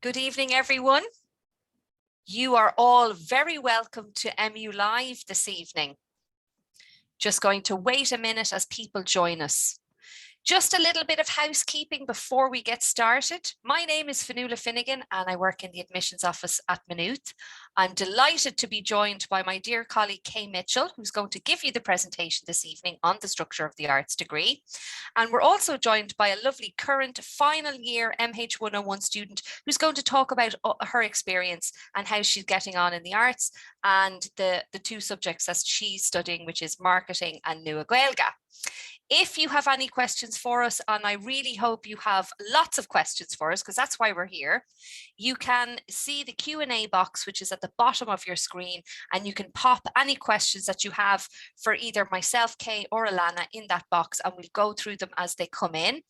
Good evening, everyone. You are all very welcome to MU Live this evening. Just going to wait a minute as people join us. Just a little bit of housekeeping before we get started. My name is Fionnuala Finnegan and I work in the admissions office at Maynooth. I'm delighted to be joined by my dear colleague Kay Mitchell, who's going to give you the presentation this evening on the structure of the arts degree. And we're also joined by a lovely current final year MH101 student who's going to talk about her experience and how she's getting on in the arts and the two subjects that she's studying, which is marketing and Nua Gaeilge. If you have any questions for us, and I really hope you have lots of questions for us, because that's why we're here, you can see the Q&A box, which is at the bottom of your screen, and you can pop any questions that you have for either myself, Kay, or Alanna in that box, and we'll go through them as they come in.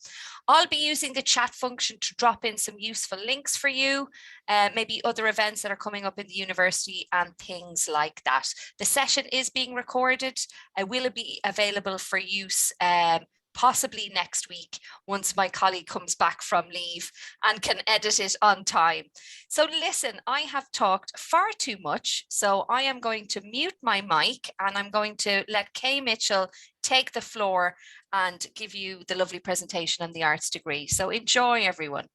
I'll be using the chat function to drop in some useful links for you, maybe other events that are coming up in the university and things like that. The session is being recorded. Will it be available for use possibly next week once my colleague comes back from leave and can edit it on time. So listen, I have talked far too much, so I am going to mute my mic and I'm going to let Kay Mitchell take the floor and give you the lovely presentation on the arts degree. So enjoy, everyone.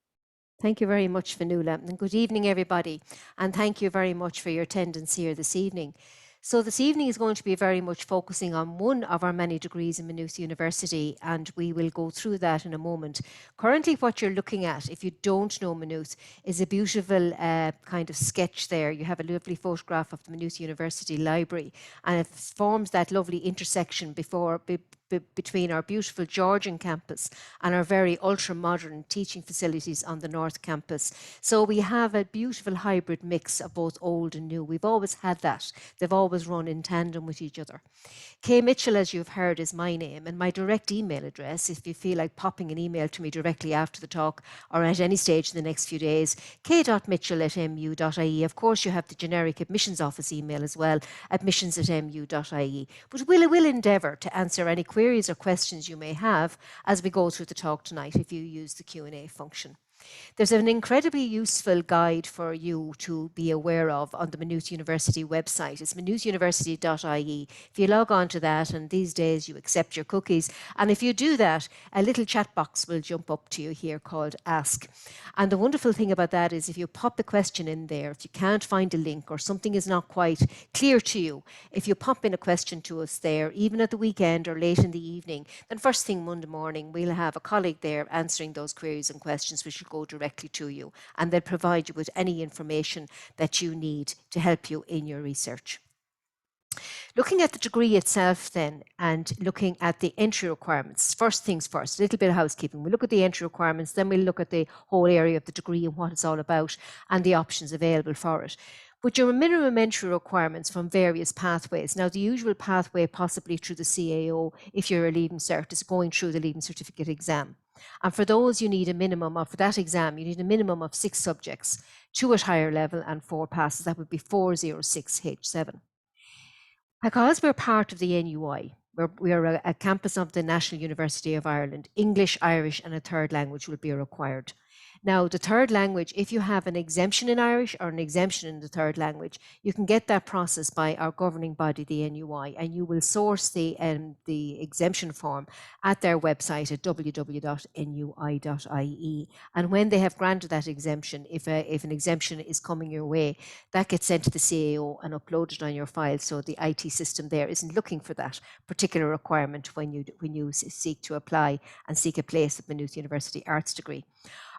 Thank you very much, Fionnuala, and good evening, everybody. And thank you very much for your attendance here this evening. So this evening is going to be very much focusing on one of our many degrees in Maynooth University, and we will go through that in a moment. Currently, what you're looking at, if you don't know Maynooth, is a beautiful kind of sketch there. You have a lovely photograph of the Maynooth University Library, and it forms that lovely intersection between our beautiful Georgian campus and our very ultra-modern teaching facilities on the North Campus. So we have a beautiful hybrid mix of both old and new. We've always had that. They've always run in tandem with each other. Kay Mitchell, as you've heard, is my name, and my direct email address, if you feel like popping an email to me directly after the talk or at any stage in the next few days, k.mitchell@mu.ie. Of course, you have the generic admissions office email as well, admissions@mu.ie. But we'll endeavour to answer any queries or questions you may have as we go through the talk tonight if you use the Q&A function. There's an incredibly useful guide for you to be aware of on the Maynooth University website. It's maynoothuniversity.ie. If you log on to that, and these days you accept your cookies, and if you do that, a little chat box will jump up to you here called Ask. And the wonderful thing about that is if you pop the question in there, if you can't find a link or something is not quite clear to you, if you pop in a question to us there, even at the weekend or late in the evening, then first thing Monday morning, we'll have a colleague there answering those queries and questions, which will go directly to you, and they'll provide you with any information that you need to help you in your research. Looking at the degree itself then, and looking at the entry requirements, first things first, a little bit of housekeeping. We'll look at the entry requirements, then we'll look at the whole area of the degree and what it's all about and the options available for it. But your minimum entry requirements from various pathways. Now, the usual pathway possibly through the CAO, if you're a Leaving Cert, is going through the Leaving Certificate exam. And for those, you need a minimum of, for that exam, you need a minimum of 6 subjects, 2 at higher level and 4 passes. That would be 406 H7. Because we're part of the NUI, we are a campus of the National University of Ireland, English, Irish and a third language will be required. Now, the third language, if you have an exemption in Irish or an exemption in the third language, you can get that process by our governing body, the NUI, and you will source the exemption form at their website at www.nui.ie. And when they have granted that exemption, if an exemption is coming your way, that gets sent to the CAO and uploaded on your file. So the IT system there isn't looking for that particular requirement when you seek to apply and seek a place at Maynooth University Arts degree.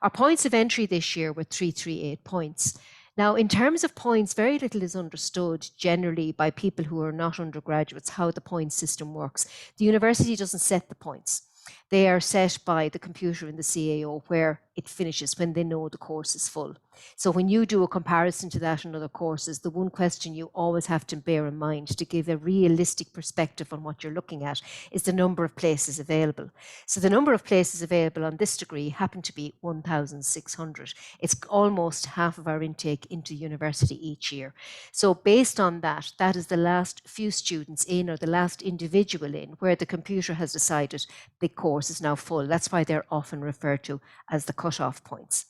Our points of entry this year were 338 points. Now, in terms of points, very little is understood generally by people who are not undergraduates how the point system works. The university doesn't set the points. They are set by the computer in the CAO where it finishes, when they know the course is full. So when you do a comparison to that in other courses, the one question you always have to bear in mind to give a realistic perspective on what you're looking at is the number of places available. So the number of places available on this degree happen to be 1,600. It's almost half of our intake into university each year. So based on that, that is the last few students in, or the last individual in, where the computer has decided the course is now full. That's why they're often referred to as the cut-off points.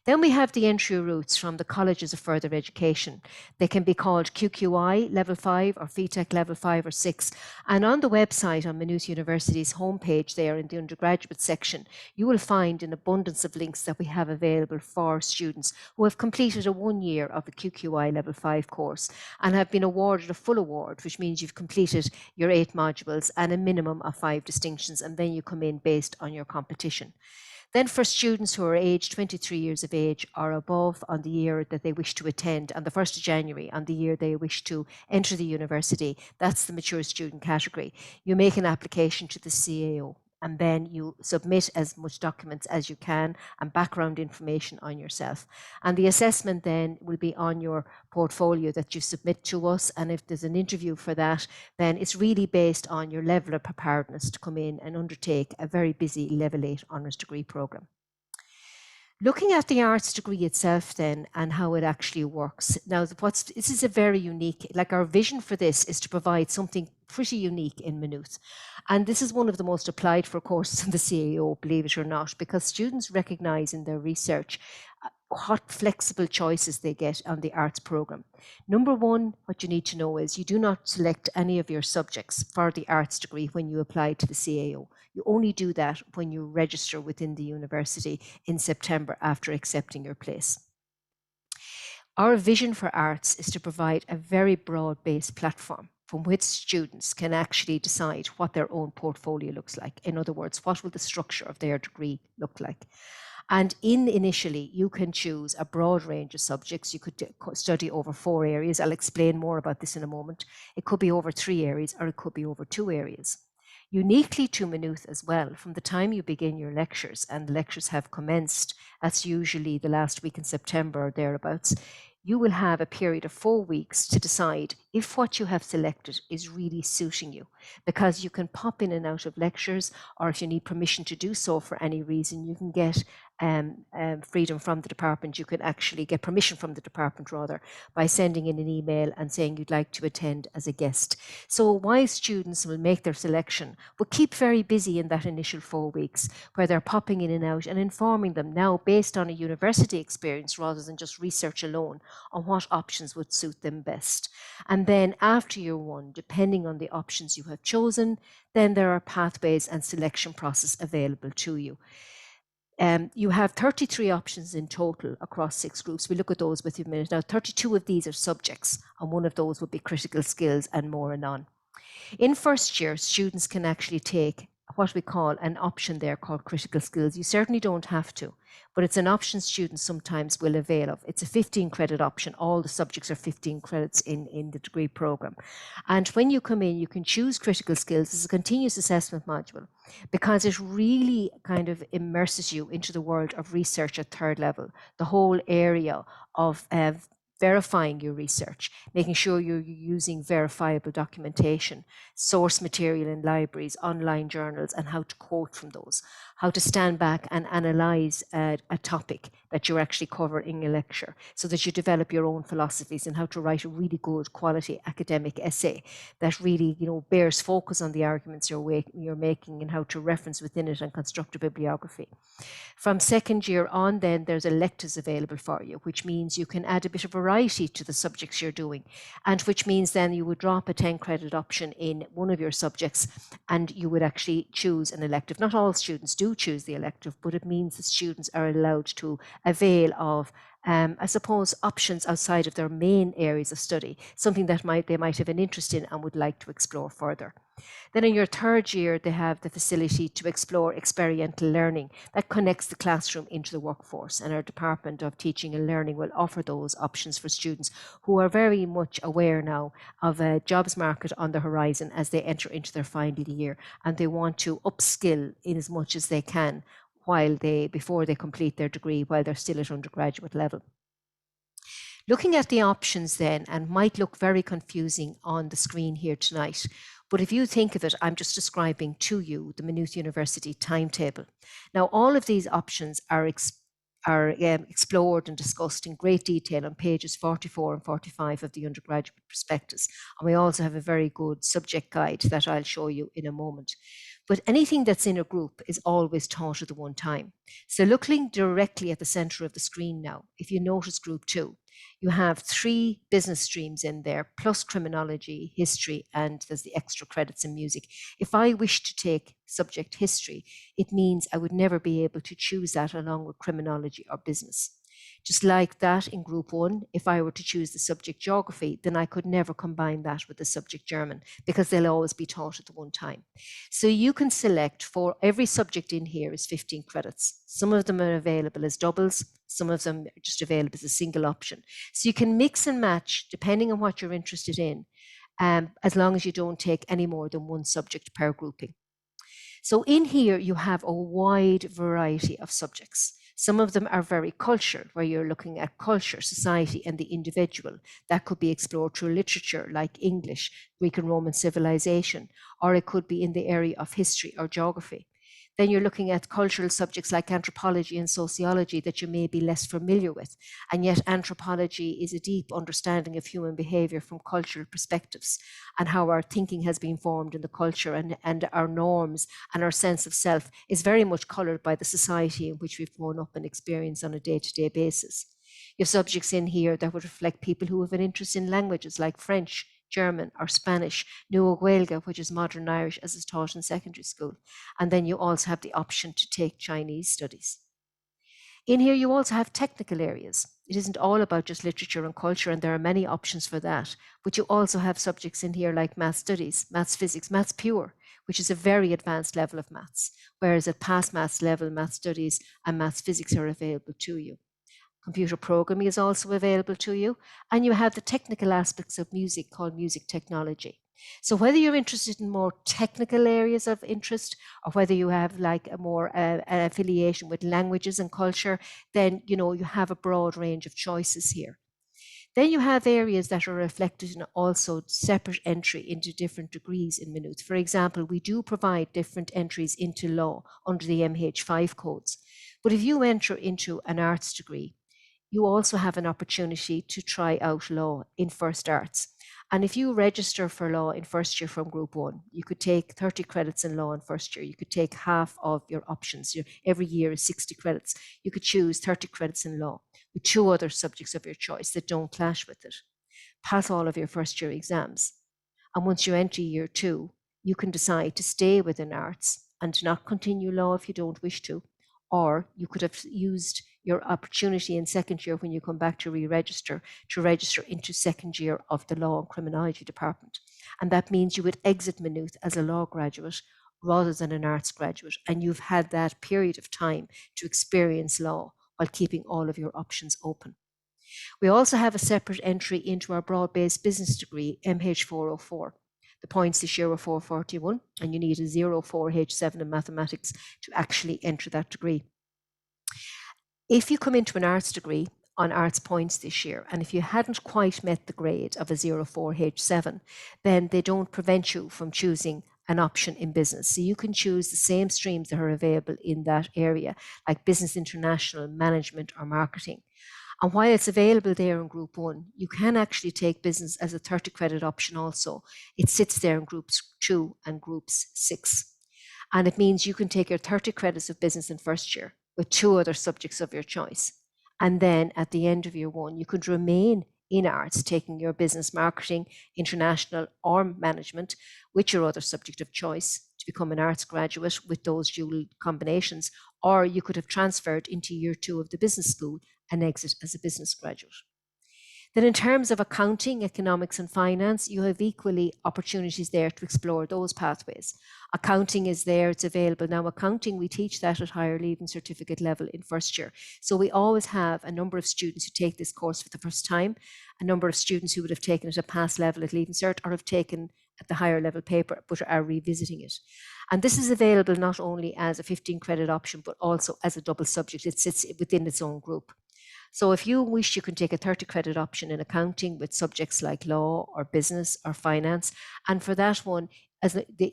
Then we have the entry routes from the colleges of further education. They can be called QQI level 5 or FETEC level 5 or 6. And on the website on Maynooth University's homepage there in the undergraduate section, you will find an abundance of links that we have available for students who have completed a 1 year of a QQI level 5 course and have been awarded a full award, which means you've completed your 8 modules and a minimum of 5 distinctions, and then you come in based on your competition. Then for students who are aged 23 years of age or above on the year that they wish to attend, on the 1st of January, on the year they wish to enter the university, that's the mature student category, you make an application to the CAO. And then you submit as much documents as you can and background information on yourself. And the assessment then will be on your portfolio that you submit to us. And if there's an interview for that, then it's really based on your level of preparedness to come in and undertake a very busy level 8 honours degree programme. Looking at the arts degree itself then and how it actually works. Now, this is a very unique, like our vision for this is to provide something pretty unique in Maynooth. And this is one of the most applied for courses in the CAO, believe it or not, because students recognise in their research what flexible choices they get on the arts programme. Number one, what you need to know is you do not select any of your subjects for the arts degree when you apply to the CAO. You only do that when you register within the university in September after accepting your place. Our vision for arts is to provide a very broad-based platform from which students can actually decide what their own portfolio looks like. In other words, what will the structure of their degree look like? And initially, you can choose a broad range of subjects. You could study over 4 areas. I'll explain more about this in a moment. It could be over 3 areas or it could be over 2 areas. Uniquely to Maynooth as well, from the time you begin your lectures and the lectures have commenced, that's usually the last week in September or thereabouts, you will have a period of 4 weeks to decide if what you have selected is really suiting you, because you can pop in and out of lectures, or if you need permission to do so for any reason, you can get freedom from the department. You can actually get permission from the department rather by sending in an email and saying you'd like to attend as a guest. So wise students will make their selection, but keep very busy in that initial 4 weeks where they're popping in and out and informing them now based on a university experience rather than just research alone on what options would suit them best. And then after year 1, depending on the options you have chosen, then there are pathways and selection process available to you. You have 33 options in total across 6 groups. We look at those with you in a minute. Now, 32 of these are subjects, and one of those would be critical skills and more anon. In first year, students can actually take what we call an option there called critical skills. You certainly don't have to, but it's an option students sometimes will avail of. It's a 15 credit option. All the subjects are 15 credits in the degree program. And when you come in, you can choose critical skills as a continuous assessment module because it really kind of immerses you into the world of research at 3rd level, the whole area of verifying your research, making sure you're using verifiable documentation, source material in libraries, online journals, and how to quote from those, how to stand back and analyze a topic that you're actually covering in a lecture so that you develop your own philosophies, and how to write a really good quality academic essay that really, bears focus on the arguments you're making and how to reference within it and construct a bibliography. From 2nd year on, then there's electives available for you, which means you can add a bit of variety to the subjects you're doing, and which means then you would drop a 10 credit option in one of your subjects and you would actually choose an elective. Not all students do choose the elective, but it means that students are allowed to avail of I suppose options outside of their main areas of study, something that they might have an interest in and would like to explore further. Then in your 3rd year, they have the facility to explore experiential learning that connects the classroom into the workforce. And our Department of Teaching and Learning will offer those options for students who are very much aware now of a jobs market on the horizon as they enter into their final year, and they want to upskill in as much as they can before they complete their degree while they're still at undergraduate level. Looking at the options then, and might look very confusing on the screen here tonight, but if you think of it, I'm just describing to you the Maynooth University timetable. Now, all of these options are explored and discussed in great detail on pages 44 and 45 of the undergraduate prospectus. And we also have a very good subject guide that I'll show you in a moment. But anything that's in a group is always taught at the one time. So looking directly at the center of the screen now, if you notice group 2, you have 3 business streams in there, plus criminology, history, and there's the extra credits in music. If I wish to take subject history, it means I would never be able to choose that along with criminology or business. Just like that in group 1, if I were to choose the subject geography, then I could never combine that with the subject German because they'll always be taught at the one time. So you can select for every subject in here is 15 credits. Some of them are available as doubles, some of them are just available as a single option. So you can mix and match depending on what you're interested in, as long as you don't take any more than one subject per grouping. So in here, you have a wide variety of subjects. Some of them are very cultural, where you're looking at culture, society, and the individual. That could be explored through literature like English, Greek and Roman civilization, or it could be in the area of history or geography. Then you're looking at cultural subjects like anthropology and sociology that you may be less familiar with. And yet anthropology is a deep understanding of human behavior from cultural perspectives and how our thinking has been formed in the culture, and our norms and our sense of self is very much colored by the society in which we've grown up and experienced on a day-to-day basis. You have subjects in here that would reflect people who have an interest in languages like French, German or Spanish, Nua Gaeilge, which is modern Irish as is taught in secondary school. And then you also have the option to take Chinese studies. In here, you also have technical areas. It isn't all about just literature and culture, and there are many options for that. But you also have subjects in here like maths studies, maths physics, maths pure, which is a very advanced level of maths, whereas at past maths level, maths studies and maths physics are available to you. Computer programming is also available to you, and you have the technical aspects of music called music technology. So whether you're interested in more technical areas of interest, or whether you have like a more an affiliation with languages and culture, then you have a broad range of choices here. Then you have areas that are reflected in also separate entry into different degrees in Maynooth. For example, we do provide different entries into law under the MH5 codes. But if you enter into an arts degree, you also have an opportunity to try out law in First Arts. And if you register for law in first year from group 1, you could take 30 credits in law in first year. You could take half of your options. Every year is 60 credits. You could choose 30 credits in law with 2 other subjects of your choice that don't clash with it. Pass all of your first year exams. And once you enter year 2, you can decide to stay within arts and to not continue law if you don't wish to. Or you could have used your opportunity in second year when you come back to re-register to register into second year of the law and criminology department. And that means you would exit Maynooth as a law graduate rather than an arts graduate. And you've had that period of time to experience law while keeping all of your options open. We also have a separate entry into our broad-based business degree, MH104. The points this year were 441, and you need a 04H7 in mathematics to actually enter that degree. If you come into an arts degree on arts points this year, and if you hadn't quite met the grade of a 04H7, then they don't prevent you from choosing an option in business. So you can choose the same streams that are available in that area, like business international, management, or marketing. And while it's available there in group 1, you can actually take business as a 30 credit option also. It sits there in groups 2 and groups 6. And it means you can take your 30 credits of business in first year with 2 other subjects of your choice. And then at the end of year 1, you could remain in arts, taking your business marketing, international or management with your other subject of choice to become an arts graduate with those dual combinations. Or you could have transferred into year 2 of the business school and exit as a business graduate. Then in terms of accounting, economics and finance, you have equally opportunities there to explore those pathways. Accounting is there, it's available. Now accounting, we teach that at higher leaving certificate level in first year. So we always have a number of students who take this course for the first time, a number of students who would have taken it at past level at leaving cert or have taken at the higher level paper but are revisiting it. And this is available not only as a 15 credit option, but also as a double subject. It sits within its own group. So if you wish, you can take a 30 credit option in accounting with subjects like law or business or finance. And for that one,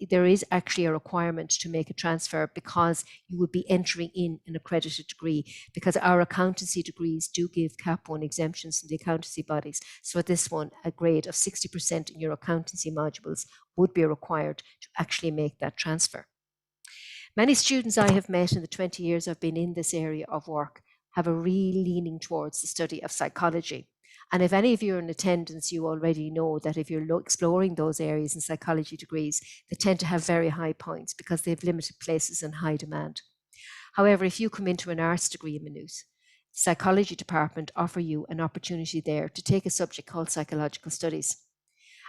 there is actually a requirement to make a transfer because you would be entering in an accredited degree, because our accountancy degrees do give Cap 1 exemptions from the accountancy bodies. So at this one, a grade of 60% in your accountancy modules would be required to actually make that transfer. Many students I have met in the 20 years I've been in this area of work have a real leaning towards the study of psychology. And if any of you are in attendance, you already know that if you're exploring those areas in psychology degrees, they tend to have very high points because they have limited places and high demand. However, if you come into an arts degree in Maynooth, the psychology department offer you an opportunity there to take a subject called psychological studies.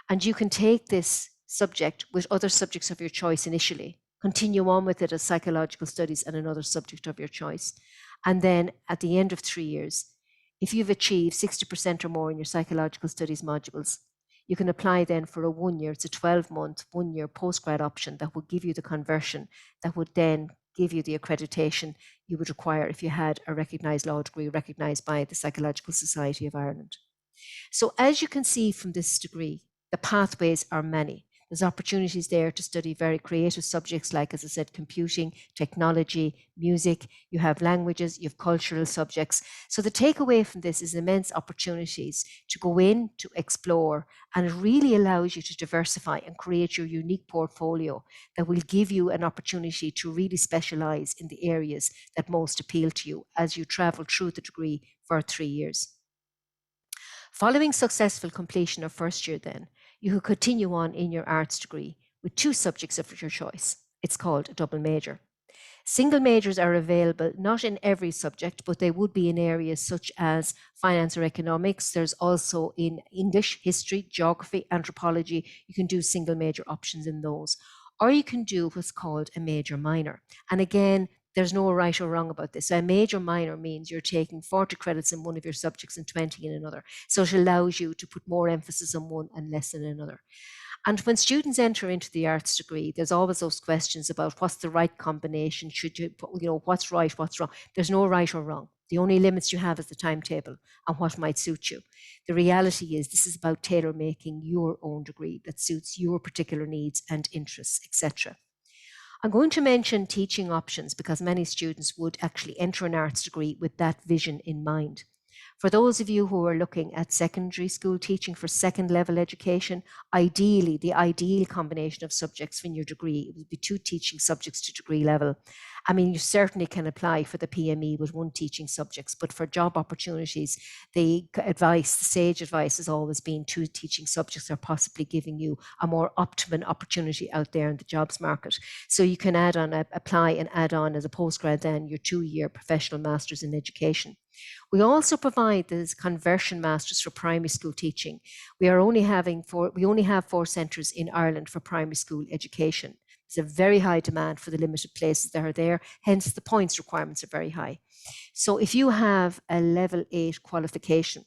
And you can take this subject with other subjects of your choice initially, continue on with it as psychological studies and another subject of your choice. And then at the end of 3 years, if you've achieved 60% or more in your psychological studies modules, you can apply then for a 1 year, it's a 12-month, 1 year postgrad option that will give you the conversion that would then give you the accreditation you would require if you had a recognised law degree recognised by the Psychological Society of Ireland. So as you can see from this degree, the pathways are many. There's opportunities there to study very creative subjects like, as I said, computing, technology, music. You have languages, you have cultural subjects. So the takeaway from this is immense opportunities to go in, to explore, and it really allows you to diversify and create your unique portfolio that will give you an opportunity to really specialize in the areas that most appeal to you as you travel through the degree for 3 years. Following successful completion of first year then, you could continue on in your arts degree with 2 subjects of your choice. It's called a double major. Single majors are available not in every subject, but they would be in areas such as finance or economics. There's also in English, history, geography, anthropology. You can do single major options in those. Or you can do what's called a major minor. And again, there's no right or wrong about this. So a major minor means you're taking 40 credits in one of your subjects and 20 in another. So it allows you to put more emphasis on one and less in another. And when students enter into the arts degree, there's always those questions about what's the right combination, should you, what's right, what's wrong. There's no right or wrong. The only limits you have is the timetable and what might suit you. The reality is this is about tailor making your own degree that suits your particular needs and interests, etc. I'm going to mention teaching options because many students would actually enter an arts degree with that vision in mind. For those of you who are looking at secondary school teaching for second level education, ideally, the ideal combination of subjects in your degree would be 2 teaching subjects to degree level. I mean, you certainly can apply for the PME with 1 teaching subjects, but for job opportunities, the sage advice has always been 2 teaching subjects are possibly giving you a more optimum opportunity out there in the jobs market. So you can apply and add on as a postgrad then your 2-year professional masters in education. We also provide this conversion masters for primary school teaching. We only have 4 centres in Ireland for primary school education. There's a very high demand for the limited places that are there, hence the points requirements are very high. So if you have a level 8 qualification,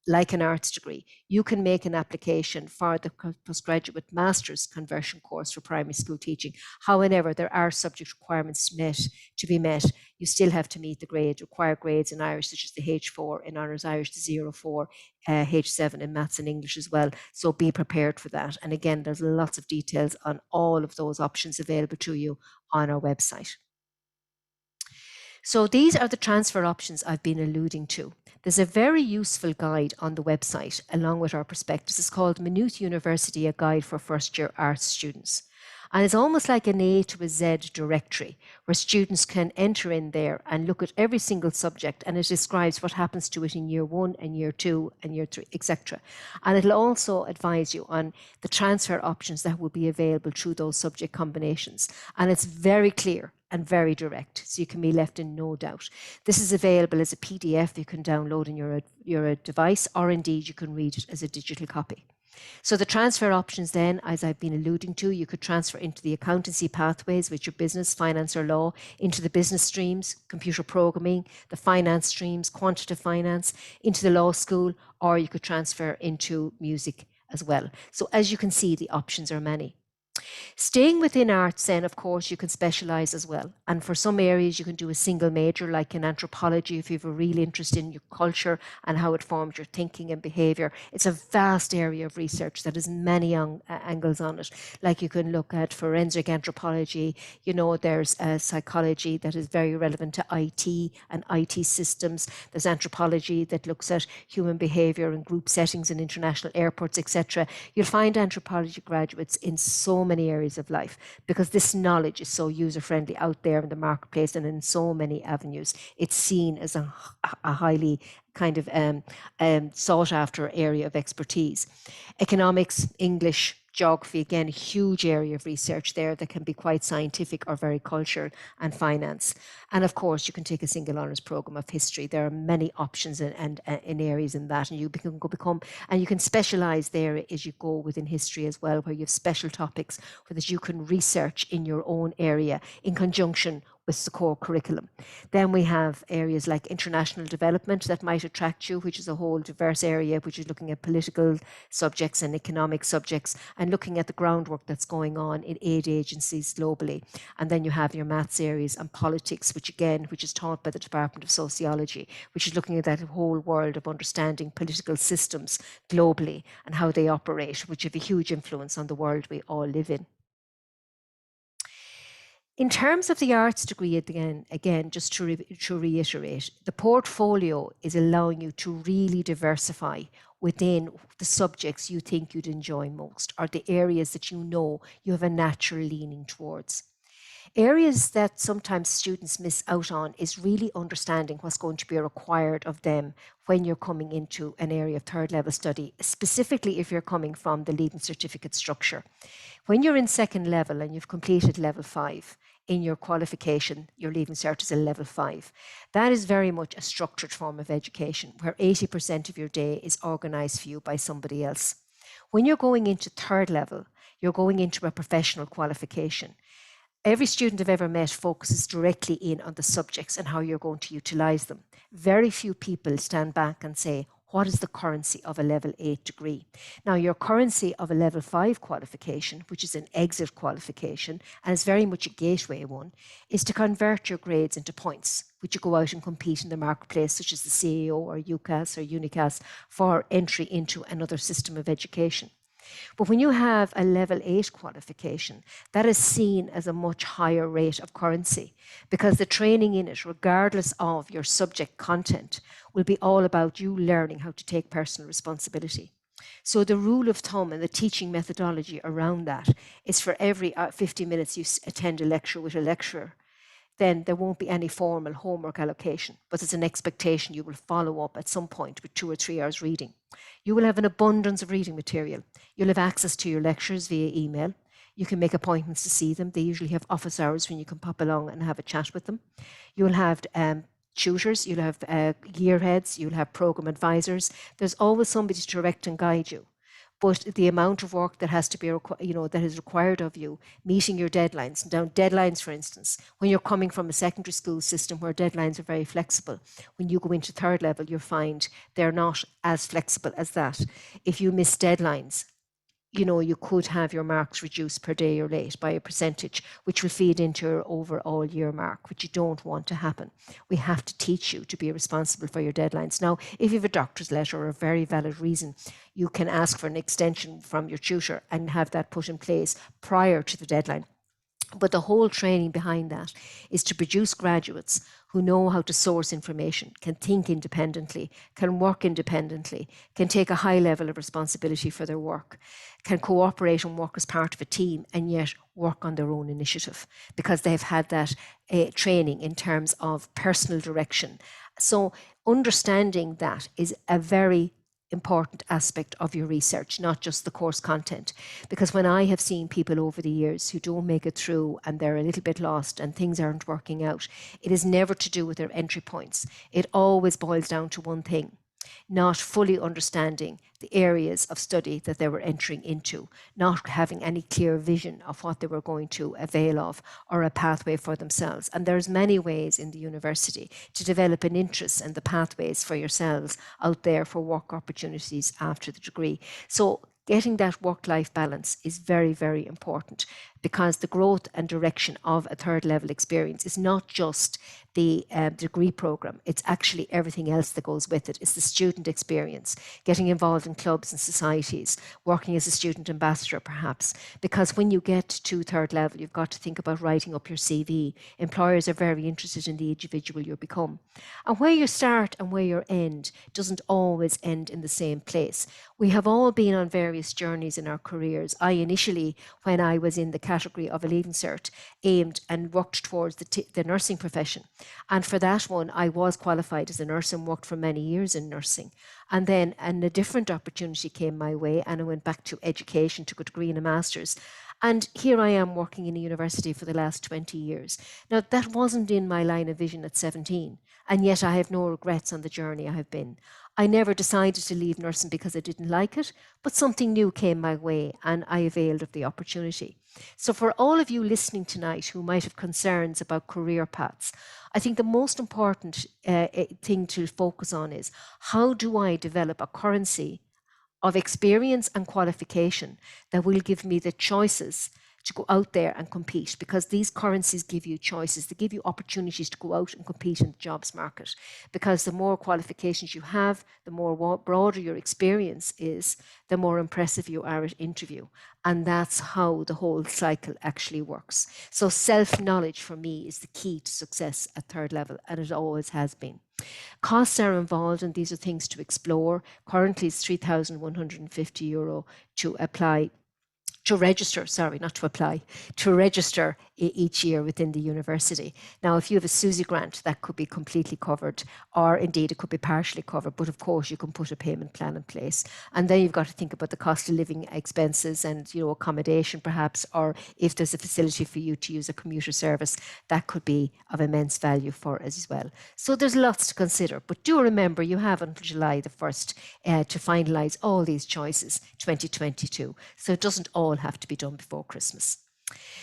like an arts degree, you can make an application for the postgraduate master's conversion course for primary school teaching. However, there are subject requirements to be met. You still have to meet the required grades in Irish, such as the H4 in Honours Irish, the 04, H7 in Maths and English as well. So be prepared for that. And again, there's lots of details on all of those options available to you on our website. So these are the transfer options I've been alluding to. There's a very useful guide on the website along with our prospectus. It's called Maynooth University, a guide for first year arts students. And it's almost like an A to a Z directory where students can enter in there and look at every single subject, and it describes what happens to it in year 1 and year 2 and year 3, etc. And it'll also advise you on the transfer options that will be available through those subject combinations. And it's very clear and very direct, so you can be left in no doubt. This is available as a PDF you can download in your device, or indeed you can read it as a digital copy. So the transfer options then, as I've been alluding to, you could transfer into the accountancy pathways with your business, finance or law, into the business streams, computer programming, the finance streams, quantitative finance, into the law school, or you could transfer into music as well. So as you can see, the options are many. Staying within arts then, of course, you can specialise as well. And for some areas, you can do a single major, like in anthropology, if you have a real interest in your culture and how it forms your thinking and behaviour. It's a vast area of research that has many angles on it. Like you can look at forensic anthropology, there's psychology that is very relevant to IT and IT systems. There's anthropology that looks at human behaviour and group settings in international airports, etc. You'll find anthropology graduates in so many areas of life, because this knowledge is so user-friendly out there in the marketplace and in so many avenues. It's seen as a highly kind of sought after area of expertise. Economics, English, geography, again, a huge area of research there that can be quite scientific or very cultural, and finance. And of course, you can take a single honours programme of history. There are many options in areas in that, and you can become, and you can specialise there as you go within history as well, where you have special topics that you can research in your own area in conjunction with the core curriculum. Then we have areas like international development that might attract you, which is a whole diverse area, which is looking at political subjects and economic subjects and looking at the groundwork that's going on in aid agencies globally. And then you have your maths areas and politics, which is taught by the Department of Sociology, which is looking at that whole world of understanding political systems globally and how they operate, which have a huge influence on the world we all live in. In terms of the arts degree, again, just to reiterate, the portfolio is allowing you to really diversify within the subjects you think you'd enjoy most, or the areas that you know you have a natural leaning towards. Areas that sometimes students miss out on is really understanding what's going to be required of them when you're coming into an area of third level study, specifically if you're coming from the Leaving Certificate structure. When you're in second level and you've completed level 5, in your qualification, your Leaving Cert is a level 5. That is very much a structured form of education where 80% of your day is organised for you by somebody else. When you're going into third level, you're going into a professional qualification. Every student I've ever met focuses directly in on the subjects and how you're going to utilise them. Very few people stand back and say, what is the currency of a level 8 degree? Now, your currency of a level 5 qualification, which is an exit qualification, and is very much a gateway one, is to convert your grades into points, which you go out and compete in the marketplace, such as the CAO or UCAS or UNICAS, for entry into another system of education. But when you have a level 8 qualification, that is seen as a much higher rate of currency, because the training in it, regardless of your subject content, will be all about you learning how to take personal responsibility. So the rule of thumb and the teaching methodology around that is for every 50 minutes you attend a lecture with a lecturer, then there won't be any formal homework allocation, but there's an expectation you will follow up at some point with 2 or 3 hours reading. You will have an abundance of reading material. You'll have access to your lectures via email. You can make appointments to see them. They usually have office hours when you can pop along and have a chat with them. You'll have tutors, you'll have year heads, you'll have program advisors. There's always somebody to direct and guide you. But the amount of work that has to be, that is required of you, meeting your deadlines. Now, deadlines, for instance, when you're coming from a secondary school system where deadlines are very flexible, when you go into third level, you'll find they're not as flexible as that. If you miss deadlines, you could have your marks reduced per day you're late by a percentage, which will feed into your overall year mark, which you don't want to happen. We have to teach you to be responsible for your deadlines. Now, if you have a doctor's letter or a very valid reason, you can ask for an extension from your tutor and have that put in place prior to the deadline. But the whole training behind that is to produce graduates who know how to source information, can think independently, can work independently, can take a high level of responsibility for their work, can cooperate and work as part of a team, and yet work on their own initiative because they've had that training in terms of personal direction. So understanding that is a very important aspect of your research, not just the course content. Because when I have seen people over the years who don't make it through and they're a little bit lost and things aren't working out, it is never to do with their entry points. It always boils down to one thing: not fully understanding the areas of study that they were entering into, not having any clear vision of what they were going to avail of or a pathway for themselves. And there's many ways in the university to develop an interest in the pathways for yourselves out there for work opportunities after the degree. So getting that work-life balance is very, very important, because the growth and direction of a third level experience is not just the degree program. It's actually everything else that goes with it. It's the student experience, getting involved in clubs and societies, working as a student ambassador perhaps, because when you get to third level, you've got to think about writing up your CV. Employers are very interested in the individual you become. And where you start and where you end doesn't always end in the same place. We have all been on various journeys in our careers. I initially, when I was in the category of a Leaving Cert, aimed and worked towards the nursing profession. And for that one, I was qualified as a nurse and worked for many years in nursing. And then a different opportunity came my way, and I went back to education, took a degree and a master's. And here I am working in a university for the last 20 years. Now, that wasn't in my line of vision at 17, and yet I have no regrets on the journey I have been. I never decided to leave nursing because I didn't like it, but something new came my way and I availed of the opportunity. So for all of you listening tonight who might have concerns about career paths, I think the most important thing to focus on is, how do I develop a currency of experience and qualification that will give me the choices to go out there and compete, because these currencies give you choices. They give you opportunities to go out and compete in the jobs market, because the more qualifications you have, the more broader your experience is, the more impressive you are at interview. And that's how the whole cycle actually works. So self-knowledge for me is the key to success at third level, and it always has been. Costs are involved, and these are things to explore. Currently, it's €3,150 to apply, to register, sorry, not to apply, to register each year within the university. Now, if you have a SUSI grant, that could be completely covered, or indeed it could be partially covered, but of course you can put a payment plan in place. And then you've got to think about the cost of living expenses and, you know, accommodation perhaps, or if there's a facility for you to use a commuter service, that could be of immense value for us as well. So there's lots to consider, but do remember you have until July the 1st to finalise all these choices, 2022. So it doesn't all have to be done before Christmas.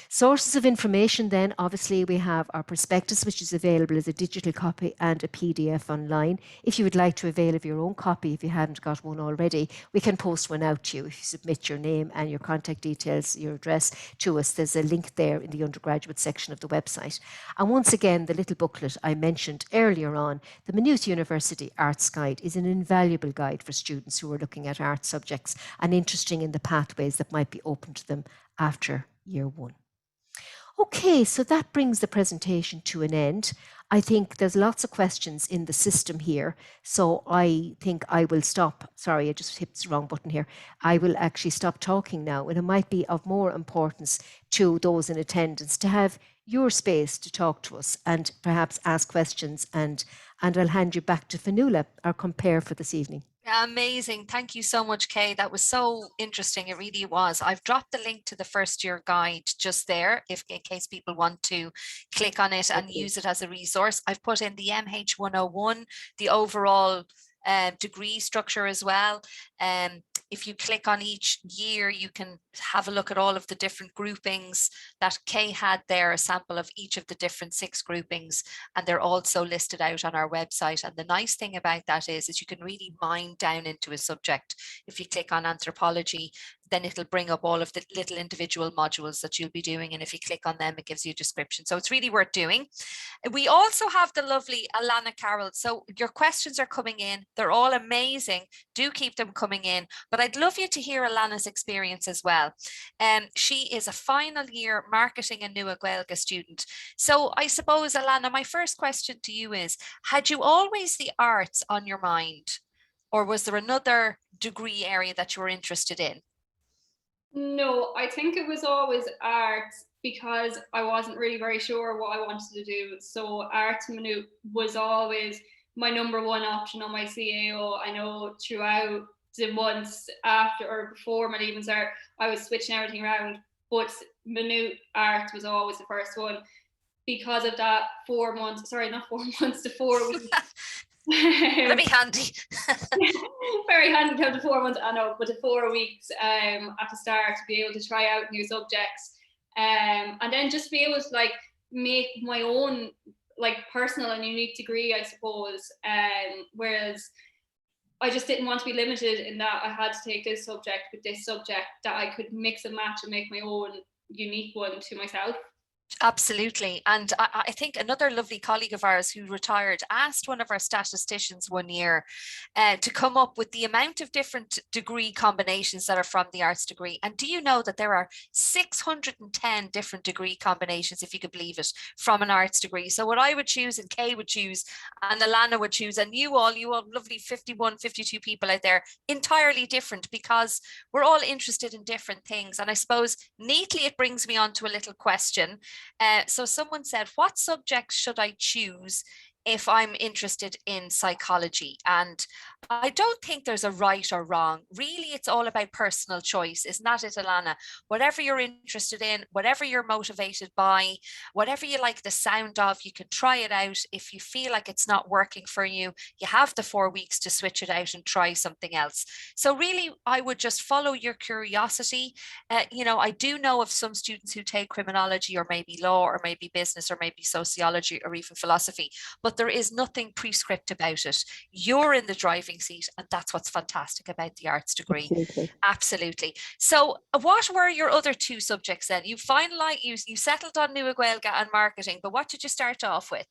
Sources of information then, obviously we have our prospectus, which is available as a digital copy and a PDF online. If you would like to avail of your own copy, if you haven't got one already, we can post one out to you. If you submit your name and your contact details, your address to us, there's a link there in the undergraduate section of the website. And once again, the little booklet I mentioned earlier on, the Maynooth University Arts Guide, is an invaluable guide for students who are looking at art subjects and interested in the pathways that might be open to them after year one. Okay, so that brings the presentation to an end. I think there's lots of questions in the system here, so I think I will stop. Sorry, I just hit the wrong button here. I will actually stop talking now, and it might be of more importance to those in attendance to have your space to talk to us and perhaps ask questions, and I'll hand you back to Fionnuala, our compare for this evening. Amazing. Thank you so much, Kay. That was so interesting. It really was. I've dropped the link to the first year guide just there, if in case people want to click on it and use it as a resource. I've put in the MH101, the overall degree structure as well. If you click on each year, you can have a look at all of the different groupings that Kay had there, a sample of each of the different 6 groupings, and they're also listed out on our website. And the nice thing about that is you can really mine down into a subject. If you click on anthropology, then it'll bring up all of the little individual modules that you'll be doing. And if you click on them, it gives you a description. So it's really worth doing. We also have the lovely Alanna Carroll. So your questions are coming in. They're all amazing. Do keep them coming in. But I'd love you to hear Alanna's experience as well. She is a final year marketing and Nua Gaeilge student. So I suppose, Alanna, my first question to you is, had you always the arts on your mind? Or was there another degree area that you were interested in? No, I think it was always arts, because I wasn't really very sure what I wanted to do. So arts Maynooth was always my number one option on my CAO. I know throughout the months after or before my leaving cert, I was switching everything around, but Maynooth arts was always the first one. Because of that 4 months, sorry, not 4 months, the 4 weeks. That'd be handy. Very handy to have the 4 months, I know, but the 4 weeks at the start to be able to try out new subjects, and then just be able to like make my own like personal and unique degree, I suppose. Whereas I just didn't want to be limited in that I had to take this subject with this subject, that I could mix and match and make my own unique one to myself. Absolutely. And I think another lovely colleague of ours who retired asked one of our statisticians one year to come up with the amount of different degree combinations that are from the arts degree. And do you know that there are 610 different degree combinations, if you could believe it, from an arts degree? So what I would choose and Kay would choose and Alanna would choose and you all lovely 51, 52 people out there, entirely different because we're all interested in different things. And I suppose neatly it brings me on to a little question. So someone said, what subjects should I choose if I'm interested in psychology? And I don't think there's a right or wrong. Really, it's all about personal choice. Isn't that it, Alanna? Whatever you're interested in, whatever you're motivated by, whatever you like the sound of, you can try it out. If you feel like it's not working for you, you have the 4 weeks to switch it out and try something else. So really, I would just follow your curiosity. I do know of some students who take criminology or maybe law or maybe business or maybe sociology or even philosophy, but there is nothing prescript about it. You're in the driving seat, and that's what's fantastic about the arts degree. Absolutely. So what were your other two subjects then? You finalized, you settled on Nua Gaeilge and marketing, but what did you start off with?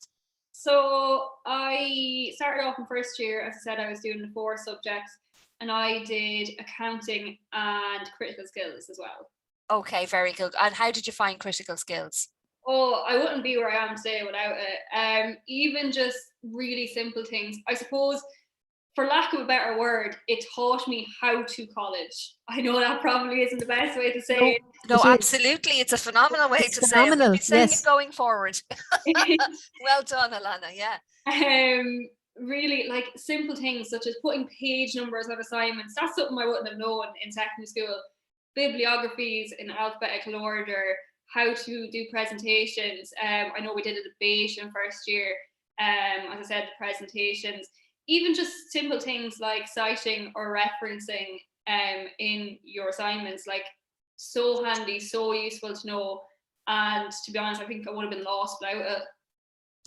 So I started off in first year, as I said, I was doing the 4 subjects, and I did accounting and critical skills as well. Okay, very good. And how did you find critical skills? Oh, I wouldn't be where I am today without it. Even just really simple things. I suppose, for lack of a better word, it taught me how to college. I know that probably isn't the best way to say it. No, absolutely. It's a phenomenal way to say it. We'll be saying it going forward. Well done, Alanna. Yeah. Really, like simple things such as putting page numbers of assignments. That's something I wouldn't have known in secondary school. Bibliographies in alphabetical order, how to do presentations. I know we did a debate in first year. As I said, the presentations, even just simple things like citing or referencing in your assignments, like so handy, so useful to know. And to be honest, I think I would have been lost without it.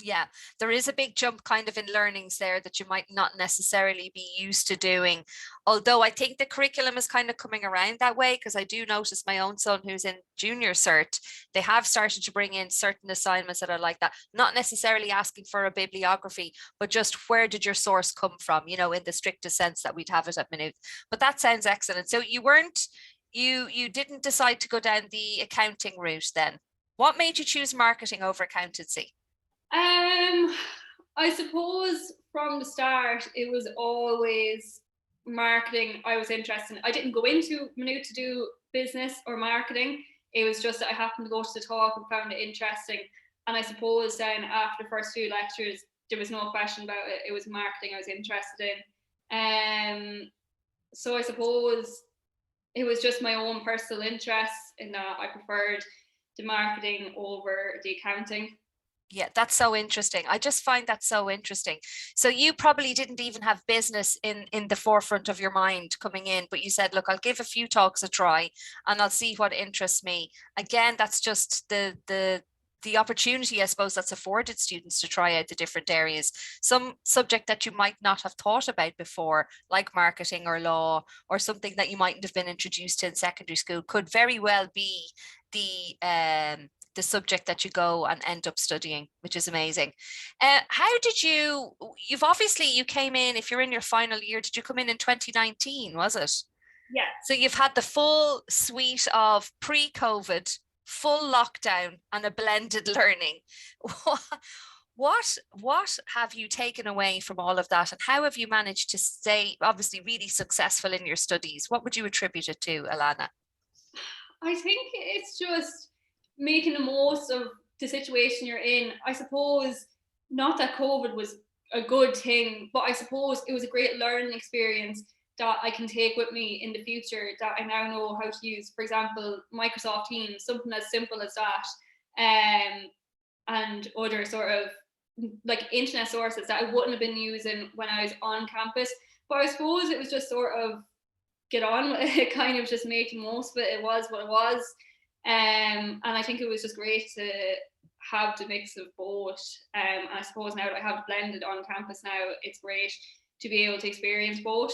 Yeah, there is a big jump kind of in learnings there that you might not necessarily be used to doing. Although I think the curriculum is kind of coming around that way, because I do notice my own son who's in junior cert, they have started to bring in certain assignments that are like that, not necessarily asking for a bibliography, but just where did your source come from, in the strictest sense that we'd have it at Maynooth. But that sounds excellent. So you didn't decide to go down the accounting route then. What made you choose marketing over accountancy? I suppose from the start, it was always marketing I was interested in. I didn't go into Maynooth to do business or marketing. It was just that I happened to go to the talk and found it interesting. And I suppose then after the first few lectures, there was no question about it. It was marketing I was interested in. So I suppose it was just my own personal interest in that I preferred the marketing over the accounting. Yeah, that's so interesting. I just find that so interesting. So you probably didn't even have business in the forefront of your mind coming in, but you said, look, I'll give a few talks a try and I'll see what interests me. Again, that's just the opportunity, I suppose, that's afforded students to try out the different areas. Some subject that you might not have thought about before, like marketing or law, or something that you mightn't have been introduced to in secondary school, could very well be the subject that you go and end up studying, which is amazing. How did you came in, if you're in your final year, did you come in 2019, was it? Yeah. So you've had the full suite of pre-COVID, full lockdown and a blended learning. What have you taken away from all of that, and how have you managed to stay obviously really successful in your studies? What would you attribute it to, Alanna? I think it's just making the most of the situation you're in. I suppose not that COVID was a good thing, but I suppose it was a great learning experience that I can take with me in the future, that I now know how to use, for example, Microsoft Teams, something as simple as that, and other sort of like internet sources that I wouldn't have been using when I was on campus. But I suppose it was just sort of get on with it, kind of just make the most of it. It was what it was. And I think it was just great to have the mix of both. And I suppose now that I have blended on campus now, it's great to be able to experience both.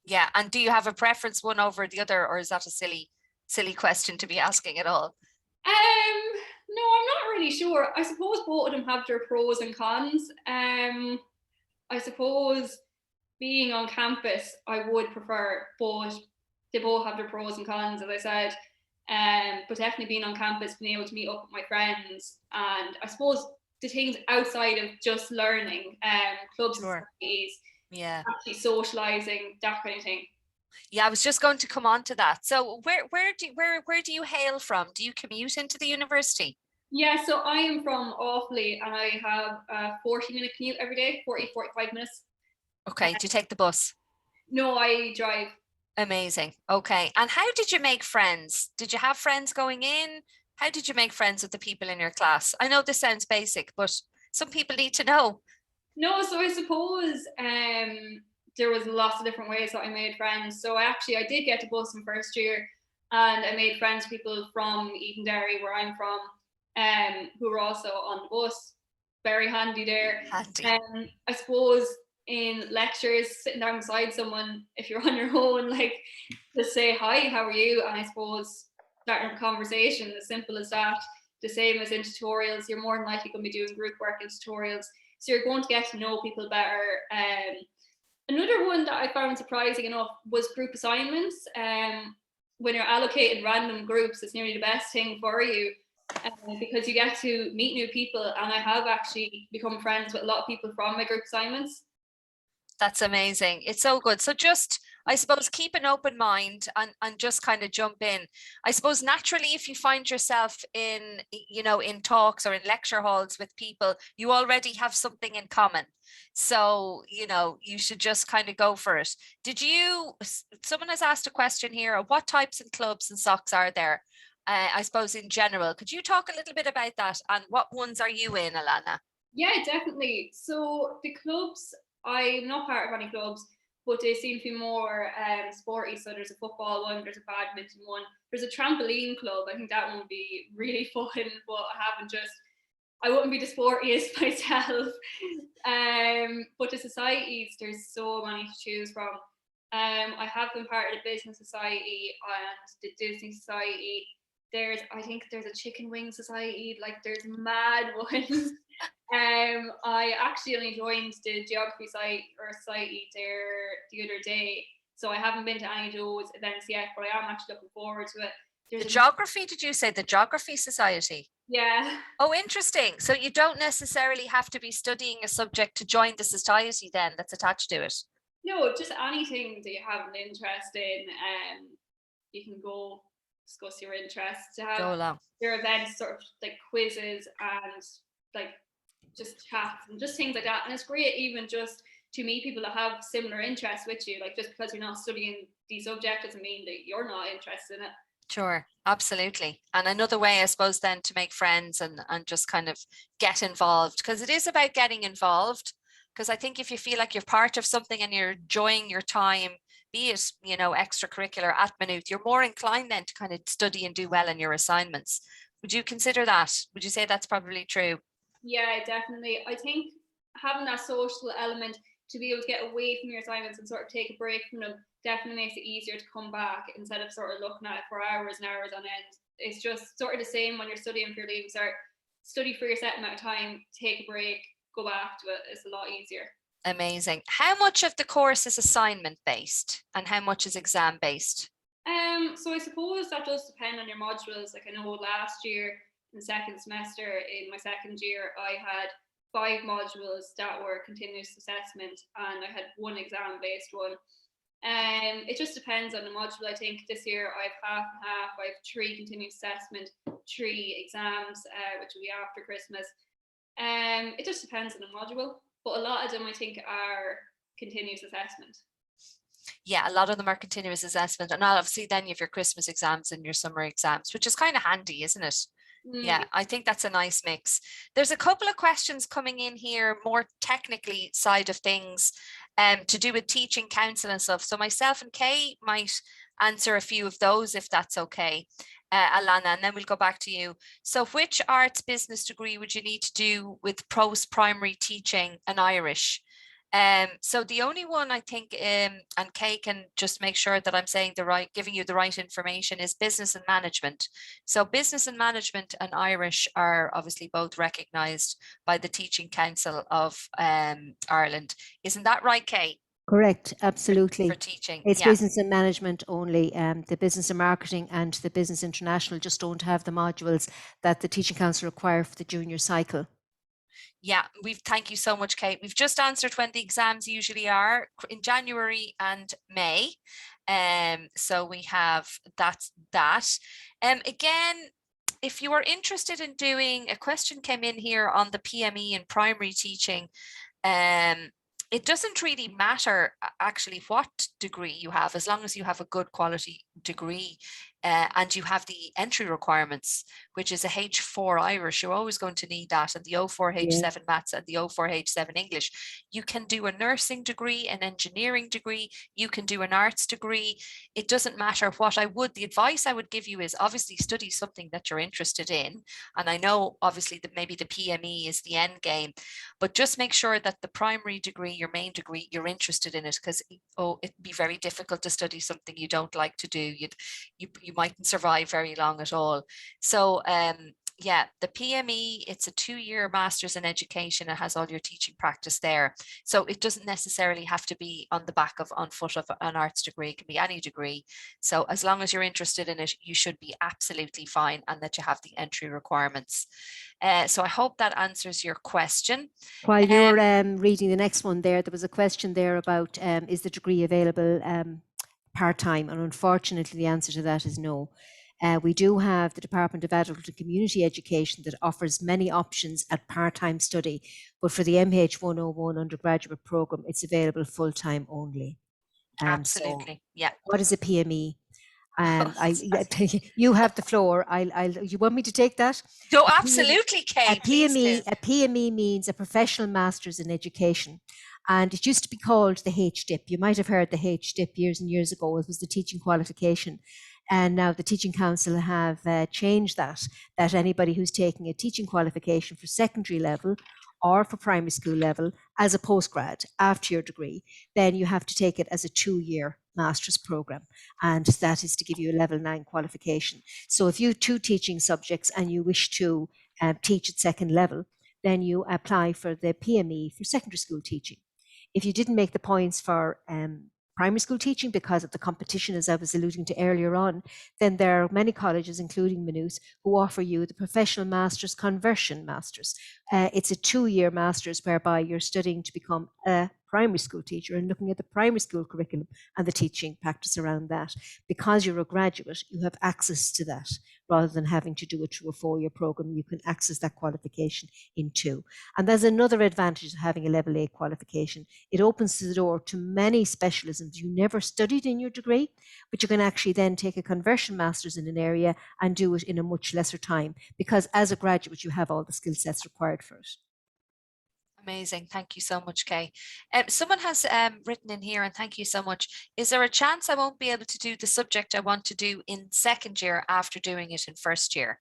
Yeah, and do you have a preference one over the other, or is that a silly silly question to be asking at all. No, I'm not really sure. I suppose both of them have their pros and cons. I suppose being on campus, I would prefer, but they both have their pros and cons, as I said. But definitely being on campus, being able to meet up with my friends, and I suppose the things outside of just learning, clubs and societies, actually socializing, that kind of thing. Yeah, I was just going to come on to that. So where do you hail from? Do you commute into the university? Yeah, so I am from Offaly and I have a 40-minute commute every day, 45 minutes. Okay, do you take the bus? No, I drive. Amazing. Okay. And how did you make friends? Did you have friends going in? How did you make friends with the people in your class? I know this sounds basic, but some people need to know. No, so I suppose there was lots of different ways that I made friends. So I did get a bus in first year, and I made friends with people from Edenderry, where I'm from, who were also on the bus. Very handy there. Handy. I suppose in lectures, sitting down beside someone, if you're on your own, like, just say hi, how are you? And I suppose starting a conversation, as simple as that. The same as in tutorials, you're more than likely going to be doing group work in tutorials, so you're going to get to know people better. Another one that I found surprising enough was group assignments. When you're allocated random groups, it's nearly the best thing for you, because you get to meet new people, and I have actually become friends with a lot of people from my group assignments. That's amazing. It's so good. So just, I suppose, keep an open mind and just kind of jump in. I suppose naturally, if you find yourself in, in talks or in lecture halls with people, you already have something in common. So, you should just kind of go for it. Someone has asked a question here, what types of clubs and socks are there? I suppose in general, could you talk a little bit about that, and what ones are you in, Alanna? Yeah, definitely. So the clubs, I'm not part of any clubs, but they seem to be more sporty. So there's a football one, there's a badminton one, there's a trampoline club. I think that one would be really fun, but I wouldn't be the sportiest myself. But the societies, there's so many to choose from. I have been part of the business society and the Disney society. I think there's a chicken wing society, like there's mad ones. I actually only joined the geography society there the other day, so I haven't been to any of those events yet, but I am actually looking forward to it. Did you say the geography society? Yeah. Oh, interesting. So you don't necessarily have to be studying a subject to join the society then that's attached to it? No, just anything that you have an interest in, you can go discuss your interests. Go along. Their events, sort of like quizzes and like just chats and just things like that. And it's great even just to meet people that have similar interests with you. Like, just because you're not studying the subject doesn't mean that you're not interested in it. Sure, absolutely. And another way, I suppose, then to make friends and just kind of get involved, because it is about getting involved. Because I think if you feel like you're part of something and you're enjoying your time, be it, extracurricular at Maynooth, you're more inclined then to kind of study and do well in your assignments. Would you consider that? Would you say that's probably true? Yeah, definitely. I think having that social element to be able to get away from your assignments and sort of take a break from them definitely makes it easier to come back instead of sort of looking at it for hours and hours on end. It's just sort of the same when you're studying for your leaving cert. Study for your set amount of time, take a break, go back to it. It's a lot easier. Amazing. How much of the course is assignment based and how much is exam based? So I suppose that does depend on your modules. Like, I know last year in the second semester in my second year, I had 5 modules that were continuous assessment and I had 1 exam based one. It just depends on the module. I think this year I have half and half. I have 3 continuous assessment, 3 exams, which will be after Christmas. It just depends on the module, but a lot of them I think are continuous assessment. Yeah, a lot of them are continuous assessment, and obviously then you have your Christmas exams and your summer exams, which is kind of handy, isn't it? Yeah, I think that's a nice mix. There's a couple of questions coming in here, more technically side of things, to do with teaching, council and stuff. So myself and Kay might answer a few of those if that's okay, Alanna, and then we'll go back to you. So which arts business degree would you need to do with post-primary teaching and Irish? So the only one I think, and Kay can just make sure that I'm saying giving you the right information, is business and management. So business and management and Irish are obviously both recognised by the Teaching Council of Ireland. Isn't that right, Kay? Correct, absolutely. For teaching, it's yeah. business and management only. The business and marketing and the business international just don't have the modules that the Teaching Council require for the junior cycle. Yeah, thank you so much, Kate. We've just answered when the exams usually are, in January and May. So we have that. Again, if you are interested in doing, a question came in here on the PME in primary teaching. It doesn't really matter actually what degree you have, as long as you have a good quality degree and you have the entry requirements, which is a H4 Irish. You're always going to need that, and the O4 H7 maths and the O4 H7 English. You can do a nursing degree, an engineering degree, you can do an arts degree. It doesn't matter what. The advice I would give you is obviously study something that you're interested in. And I know obviously that maybe the PME is the end game, but just make sure that the primary degree, your main degree, you're interested in it, because it'd be very difficult to study something you don't like to do. You mightn't survive very long at all. So yeah, the PME, it's a 2-year master's in education. It has all your teaching practice there. So it doesn't necessarily have to be on foot of an arts degree. It can be any degree. So as long as you're interested in it, you should be absolutely fine, and that you have the entry requirements. So I hope that answers your question. While you're reading the next one there was a question there about is the degree available part-time? And unfortunately, the answer to that is no. We do have the Department of Adult and Community Education that offers many options at part-time study, but for the MH101 undergraduate program, it's available full-time only. Absolutely, so yeah. what is a PME? You have the floor. You want me to take that? No, absolutely, Kay. A PME means a professional master's in education. And it used to be called the HDIP. You might have heard the HDIP years and years ago. It was the teaching qualification. And now the Teaching Council have changed that anybody who's taking a teaching qualification for secondary level or for primary school level as a postgrad after your degree, then you have to take it as a 2-year master's program. And that is to give you a level 9 qualification. So if you have 2 teaching subjects and you wish to teach at second level, then you apply for the PME for secondary school teaching. If you didn't make the points for primary school teaching because of the competition, as I was alluding to earlier on, then there are many colleges, including Maynooth, who offer you the professional master's conversion masters. It's a 2-year master's whereby you're studying to become a primary school teacher and looking at the primary school curriculum and the teaching practice around that. Because you're a graduate, you have access to that rather than having to do it through a 4-year program. You can access that qualification in 2. And there's another advantage of having a level 8 qualification. It opens the door to many specialisms you never studied in your degree, but you can actually then take a conversion master's in an area and do it in a much lesser time, because as a graduate, you have all the skill sets required for it. Amazing. Thank you so much, Kay. Someone has written in here, and thank you so much. Is there a chance I won't be able to do the subject I want to do in second year after doing it in first year?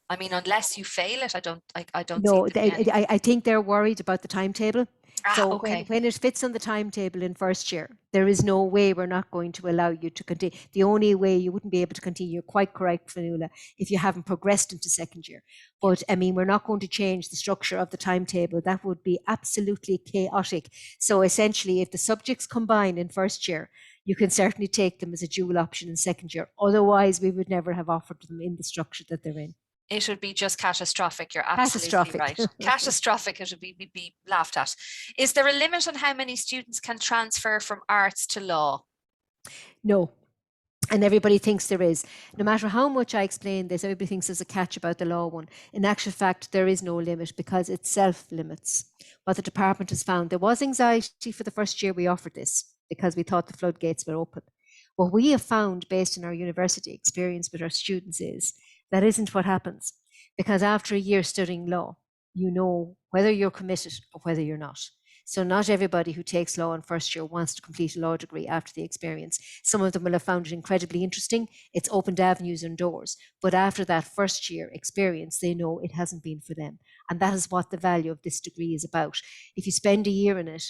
I mean, unless you fail it, I don't. No, I think they're worried about the timetable. So okay. when it fits on the timetable in first year, there is no way we're not going to allow you to continue. The only way you wouldn't be able to continue, you're quite correct, Fionnuala, if you haven't progressed into second year. But I mean, we're not going to change the structure of the timetable. That would be absolutely chaotic. So essentially, if the subjects combine in first year, you can certainly take them as a dual option in second year. Otherwise, we would never have offered them in the structure that they're in. It would be just catastrophic. You're absolutely right. Catastrophic. It would be laughed at. Is there a limit on how many students can transfer from arts to law? No. And everybody thinks there is. No matter how much I explain this, everybody thinks there's a catch about the law one. In actual fact, there is no limit because it self-limits. What the department has found, there was anxiety for the first year we offered this because we thought the floodgates were open. What we have found based on our university experience with our students is that isn't what happens, because after a year studying law, you know whether you're committed or whether you're not. So not everybody who takes law in first year wants to complete a law degree after the experience. Some of them will have found it incredibly interesting. It's opened avenues and doors. But after that first year experience, they know it hasn't been for them. And that is what the value of this degree is about. If you spend a year in it,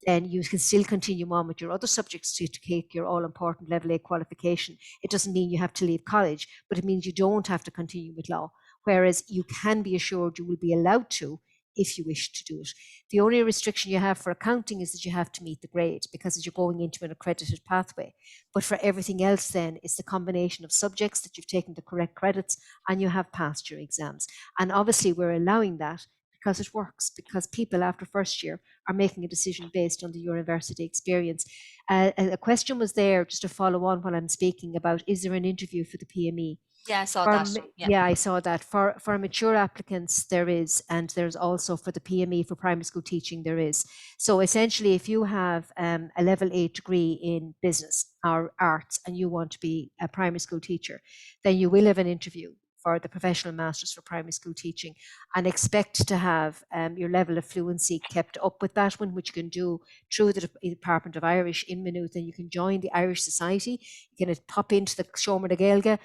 then you can still continue on with your other subjects to take your all-important level A qualification. It doesn't mean you have to leave college, but it means you don't have to continue with law. Whereas you can be assured you will be allowed to if you wish to do it. The only restriction you have for accounting is that you have to meet the grade, because you're going into an accredited pathway. But for everything else then, it's the combination of subjects that you've taken the correct credits and you have passed your exams. And obviously we're allowing that because it works, because people after first year are making a decision based on the university experience. A question was there, just to follow on what I'm speaking about, is there an interview for the PME? Yeah, I saw that. Yeah, I saw that. For mature applicants, there is, and there's also for the PME for primary school teaching, there is. So essentially, if you have a level 8 degree in business or arts and you want to be a primary school teacher, then you will have an interview for the professional masters for primary school teaching, and expect to have your level of fluency kept up with that one, which you can do through the Department of Irish in Maynooth. And you can join the Irish Society. You can pop into the Seomra na Gaeilge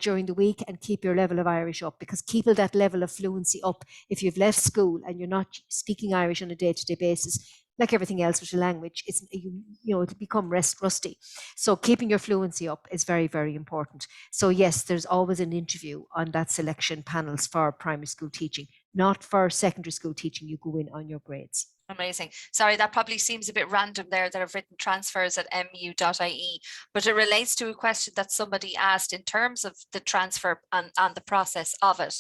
during the week and keep your level of Irish up, because keeping that level of fluency up, if you've left school and you're not speaking Irish on a day-to-day basis, like everything else with a language, it's, it'll become rusty. So keeping your fluency up is very, very important. So yes, there's always an interview on that selection panels for primary school teaching, not for secondary school teaching. You go in on your grades. Amazing. Sorry, that probably seems a bit random there that I've written transfers at mu.ie, but it relates to a question that somebody asked in terms of the transfer and the process of it.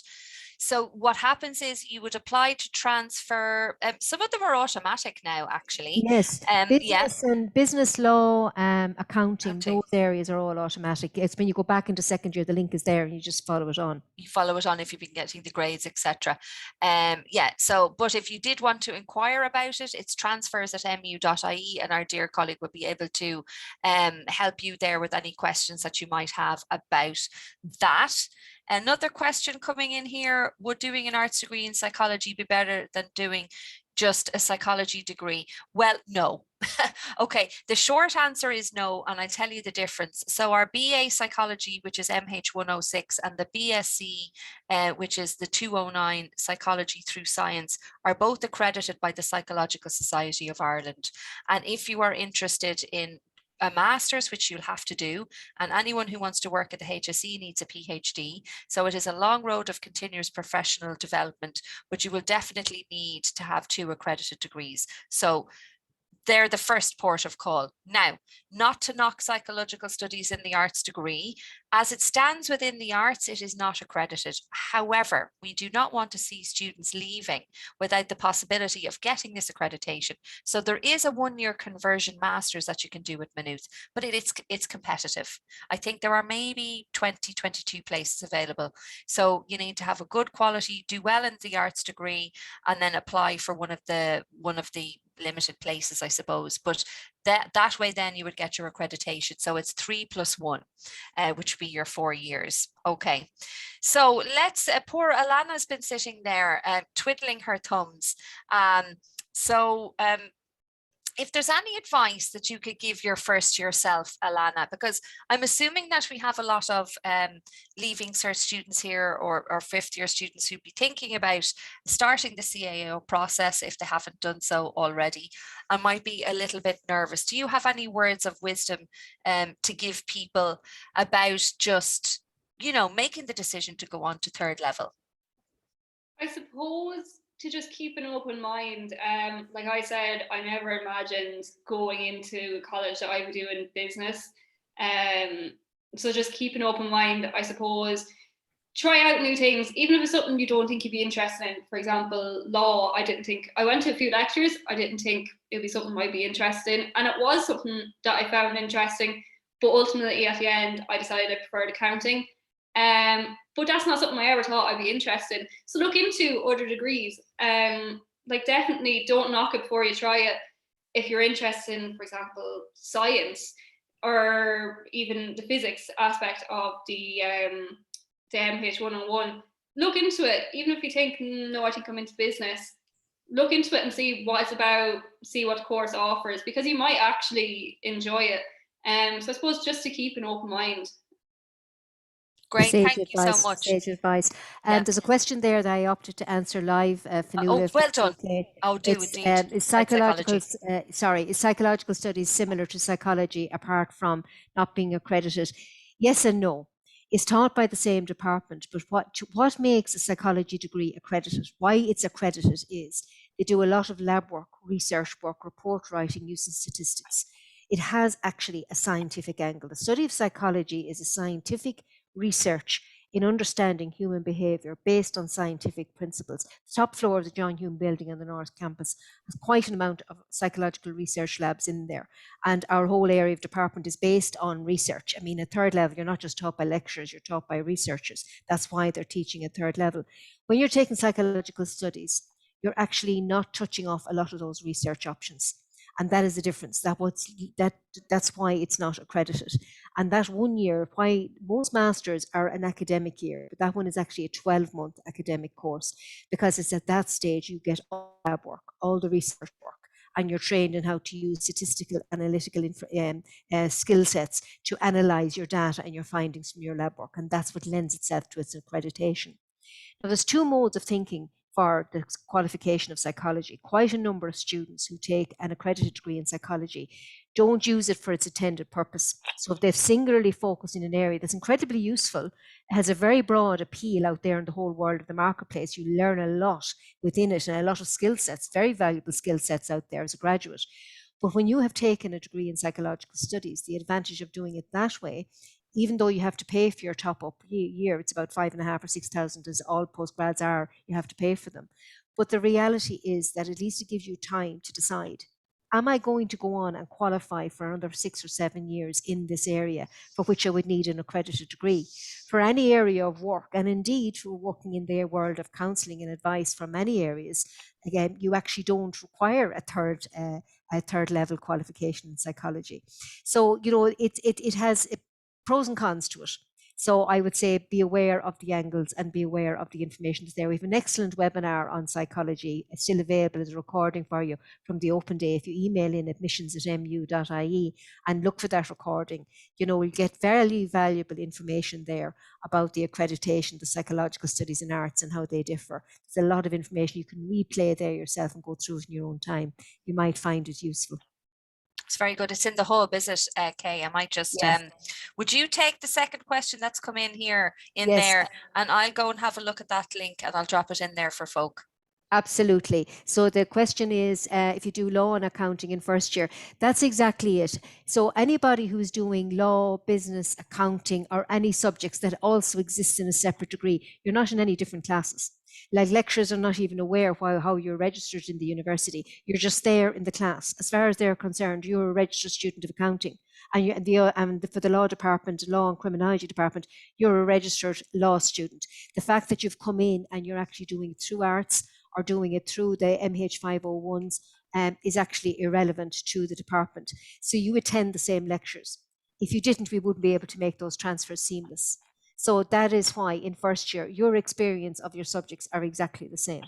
So what happens is you would apply to transfer. Some of them are automatic now, actually. Yes, business and business law, accounting, those areas are all automatic. It's when you go back into second year, the link is there and you just follow it on. You follow it on if you've been getting the grades, etc. Yeah, so, but if you did want to inquire about it, it's transfers at mu.ie, and our dear colleague would be able to help you there with any questions that you might have about that. Another question coming in here: would doing an arts degree in psychology be better than doing just a psychology degree? Well, no. Okay, the short answer is no, and I'll tell you the difference. So our BA psychology, which is MH106, and the BSc, which is the 209 psychology through science, are both accredited by the Psychological Society of Ireland. And if you are interested in a master's, which you'll have to do, and anyone who wants to work at the HSE needs a PhD. So it is a long road of continuous professional development, but you will definitely need to have 2 accredited degrees. So they're the first port of call. Now, not to knock psychological studies in the arts degree, as it stands within the arts, it is not accredited. However, we do not want to see students leaving without the possibility of getting this accreditation. So there is a 1-year conversion master's that you can do at Maynooth, but it's competitive. I think there are maybe 20, 22 places available. So you need to have a good quality, do well in the arts degree, and then apply for one of the limited places, I suppose. But that way then you would get your accreditation. So it's 3+1, which would be your 4 years. Okay, so let's, poor Alanna's been sitting there twiddling her thumbs. If there's any advice that you could give your first year self, Alanna, because I'm assuming that we have a lot of leaving cert students here, or 5th year students who'd be thinking about starting the CAO process if they haven't done so already and might be a little bit nervous. Do you have any words of wisdom to give people about just, making the decision to go on to 3rd level? I suppose to just keep an open mind. Like I said, I never imagined going into college that I would do in business. So just keep an open mind, I suppose. Try out new things, even if it's something you don't think you'd be interested in. For example, law, I went to a few lectures, I didn't think it'd be something I'd be interested in. And it was something that I found interesting, but ultimately at the end, I decided I preferred accounting. But that's not something I ever thought I'd be interested in. So look into other degrees. Like definitely don't knock it before you try it. If you're interested in, for example, science or even the physics aspect of the MH101, look into it. Even if you think, no, I think I'm into business, look into it and see what it's about, see what the course offers, because you might actually enjoy it. So I suppose just to keep an open mind. Great, Sage thank you so advice, much. sage advice. Yeah. There's a question there that I opted to answer live, Fionnuala, Oh, if well that's done. okay. Oh, do It's indeed. is About psychological psychology. is psychological studies similar to psychology apart from not being accredited? Yes and no. It's taught by the same department, but what makes a psychology degree accredited, why it's accredited, is they do a lot of lab work, research work, report writing using statistics. It has actually a scientific angle. The study of psychology is a scientific research in understanding human behaviour based on scientific principles. The top floor of the John Hume building on the North Campus has quite an amount of psychological research labs in there. And our whole area of department is based on research. I mean, at third level, you're not just taught by lecturers, you're taught by researchers. That's why they're teaching at third level. When you're taking psychological studies, you're actually not touching off a lot of those research options. And that is the difference. That's why it's not accredited. And that 1 year, why most masters are an academic year, but that one is actually a 12-month academic course, because it's at that stage you get all the lab work, all the research work, and you're trained in how to use statistical, analytical skill sets to analyze your data and your findings from your lab work. And that's what lends itself to its accreditation. Now, there's two modes of thinking for the qualification of psychology. Quite a number of students who take an accredited degree in psychology don't use it for its intended purpose. So if they've singularly focused in an area that's incredibly useful, has a very broad appeal out there in the whole world of the marketplace, you learn a lot within it and a lot of skill sets, very valuable skill sets out there as a graduate. But when you have taken a degree in psychological studies, the advantage of doing it that way, even though you have to pay for your top up year, it's about 5,500 or 6,000, as all postgrads are, you have to pay for them. But the reality is that at least it gives you time to decide, am I going to go on and qualify for another 6 or 7 years in this area for which I would need an accredited degree? For any area of work, and indeed for working in their world of counselling and advice for many areas, again, you actually don't require a third level qualification in psychology. So, it has pros and cons to it. So I would say be aware of the angles and be aware of the information that's there. We have an excellent webinar on psychology. It's still available as a recording for you from the open day. If you email in admissions@mu.ie and look for that recording, we'll get very valuable information there about the accreditation, the psychological studies in arts and how they differ. There's a lot of information you can replay there yourself and go through it in your own time. You might find it useful. It's very good. It's in the hub, is it, Kay? I might just, yes. Would you take the second question that's come in here yes. there, and I'll go and have a look at that link and I'll drop it in there for folk. Absolutely. So the question is, if you do law and accounting in first year, that's exactly it. So anybody who's doing law, business, accounting, or any subjects that also exist in a separate degree, you're not in any different classes. Like lecturers are not even aware how you're registered in the university. You're just there in the class. As far as they're concerned, you're a registered student of accounting. And for the law department, law and criminology department, you're a registered law student. The fact that you've come in and you're actually doing it through arts or doing it through the MH101s is actually irrelevant to the department. So you attend the same lectures. If you didn't, we wouldn't be able to make those transfers seamless. So that is why in first year, your experience of your subjects are exactly the same.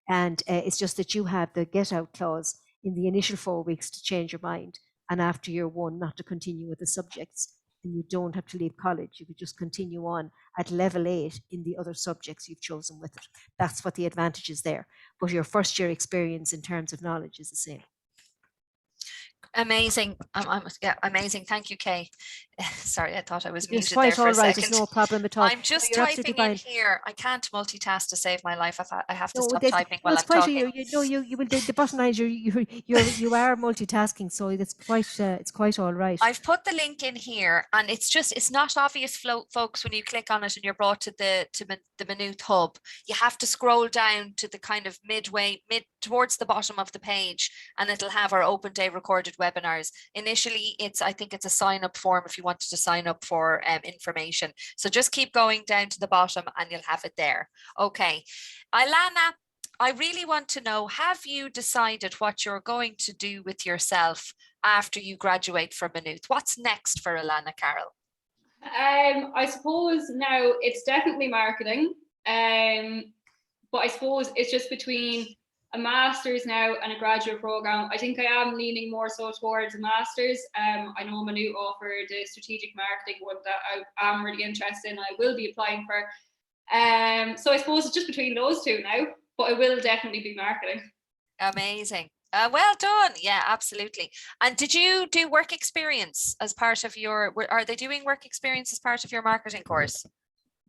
And it's just that you have the get out clause in the initial 4 weeks to change your mind. And after year one, not to continue with the subjects. And you don't have to leave college. You could just continue on at level 8 in the other subjects you've chosen with it. That's what the advantage is there. But your first year experience in terms of knowledge is the same. Amazing. Yeah, amazing. Thank you, Kay. Sorry, I thought I was muted quite there for all a right. second. It's no problem at all. I'm just typing in here. I can't multitask to save my life. I have to stop typing while I'm talking. You will. The bottom line is you are multitasking, so it's quite all right. I've put the link in here, and it's not obvious, folks, when you click on it and you're brought to the Maynooth hub. You have to scroll down to the kind of mid towards the bottom of the page, and it'll have our open day recorded webinars. Initially, I think it's a sign up form if you wanted to sign up for information. So just keep going down to the bottom and you'll have it there. Okay, Alanna, I really want to know, have you decided what you're going to do with yourself after you graduate from Maynooth? What's next for Alanna, Carroll? I suppose now it's definitely marketing, but I suppose it's just between a master's now and a graduate program. I think I am leaning more so towards a master's. I know Minute offered a strategic marketing one that I am really interested in. I will be applying for. So I suppose it's just between those two now, but it will definitely be marketing. Amazing. Well done. Yeah, absolutely. And did you do work experience as part of your, are they doing work experience as part of your marketing course?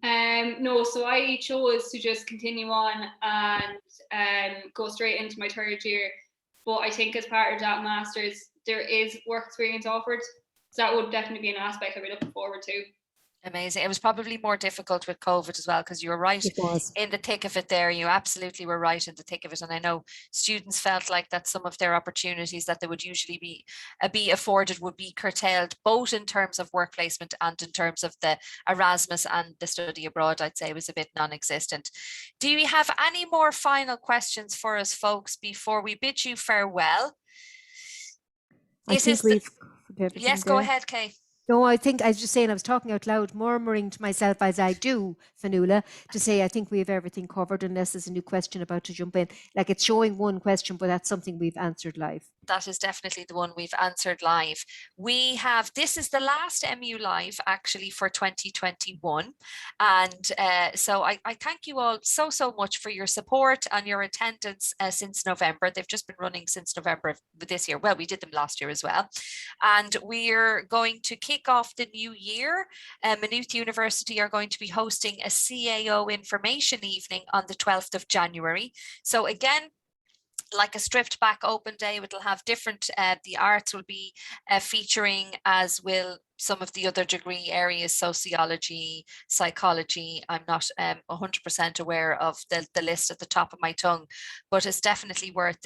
No, so I chose to just continue on and go straight into my third year. But I think as part of that master's, there is work experience offered. So that would definitely be an aspect I'd be looking forward to. Amazing. It was probably more difficult with COVID as well, because you were right in the thick of it there. You absolutely were right in the thick of it. And I know students felt like that some of their opportunities that they would usually be afforded would be curtailed, both in terms of work placement and in terms of the Erasmus and the study abroad. I'd say was a bit non-existent. Do you have any more final questions for us, folks, before we bid you farewell? Yes, go ahead, Kay. No, I think I was just saying, I was talking out loud, murmuring to myself as I do, Fionnuala, to say I think we have everything covered, unless there's a new question about to jump in. Like, it's showing one question, but that's something we've answered live. That is definitely the one we've answered live. We have, this is the last MU Live actually for 2021. And so I thank you all so much for your support and your attendance since November. They've just been running since November of this year. Well, we did them last year as well. And we're going to kick off the new year. Maynooth University are going to be hosting a CAO information evening on the 12th of January. So again, like a stripped back open day, it'll have different, the arts will be featuring, as will some of the other degree areas, sociology, psychology. I'm not 100% aware of the list at the top of my tongue, but it's definitely worth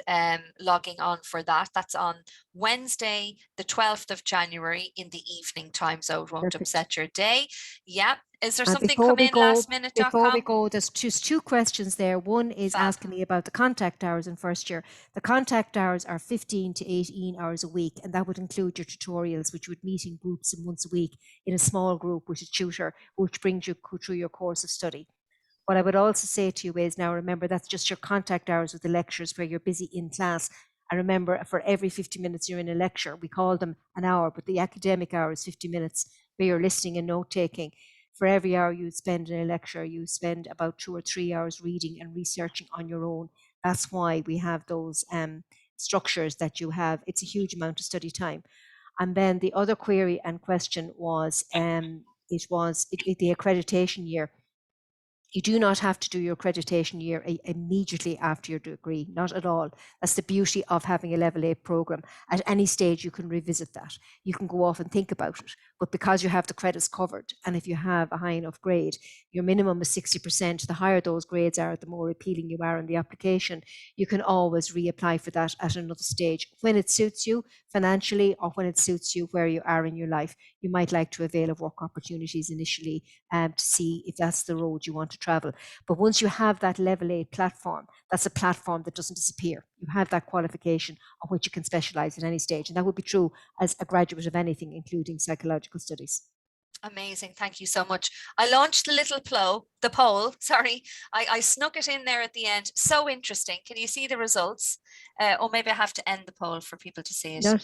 logging on for that. That's on Wednesday, the 12th of January in the evening time, so it won't upset your day. Yeah. Is there something come in lastminute.com? Before we go, there's just two questions there. One is asking me about the contact hours in first year. The contact hours are 15 to 18 hours a week, and that would include your tutorials, which you would meet in groups and once a week in a small group with a tutor, which brings you through your course of study. What I would also say to you is, now remember, that's just your contact hours with the lectures where you're busy in class. And remember, for every 50 minutes you're in a lecture, we call them an hour, but the academic hour is 50 minutes where you're listening and note taking. For every hour you spend in a lecture, you spend about 2 or 3 hours reading and researching on your own. That's why we have those structures that you have. It's a huge amount of study time. And then the other query and question was, the accreditation year. You do not have to do your accreditation year immediately after your degree, not at all. That's the beauty of having a level 8 program. At any stage, you can revisit that. You can go off and think about it. But because you have the credits covered, and if you have a high enough grade, your minimum is 60%. The higher those grades are, the more appealing you are in the application. You can always reapply for that at another stage when it suits you financially, or when it suits you where you are in your life. You might like to avail of work opportunities initially to see if that's the road you want to travel. But once you have that level 8 platform, that's a platform that doesn't disappear. You have that qualification on which you can specialize at any stage. And that would be true as a graduate of anything, including psychological studies. Amazing. Thank you so much. I launched the little poll. Sorry, I snuck it in there at the end. So interesting. Can you see the results? Or maybe I have to end the poll for people to see it. No,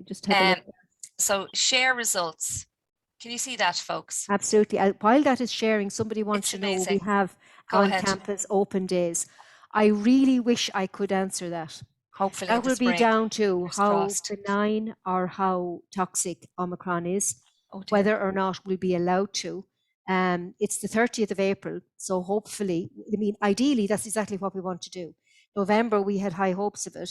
just have a look. So share results. Can you see that, folks? Absolutely. While that is sharing, somebody wants to know, we have on campus open days. I really wish I could answer that. Hopefully that will be down to how benign or how toxic Omicron is, whether or not we'll be allowed to. It's the 30th of April, so hopefully, I mean, ideally, that's exactly what we want to do. November, we had high hopes of it,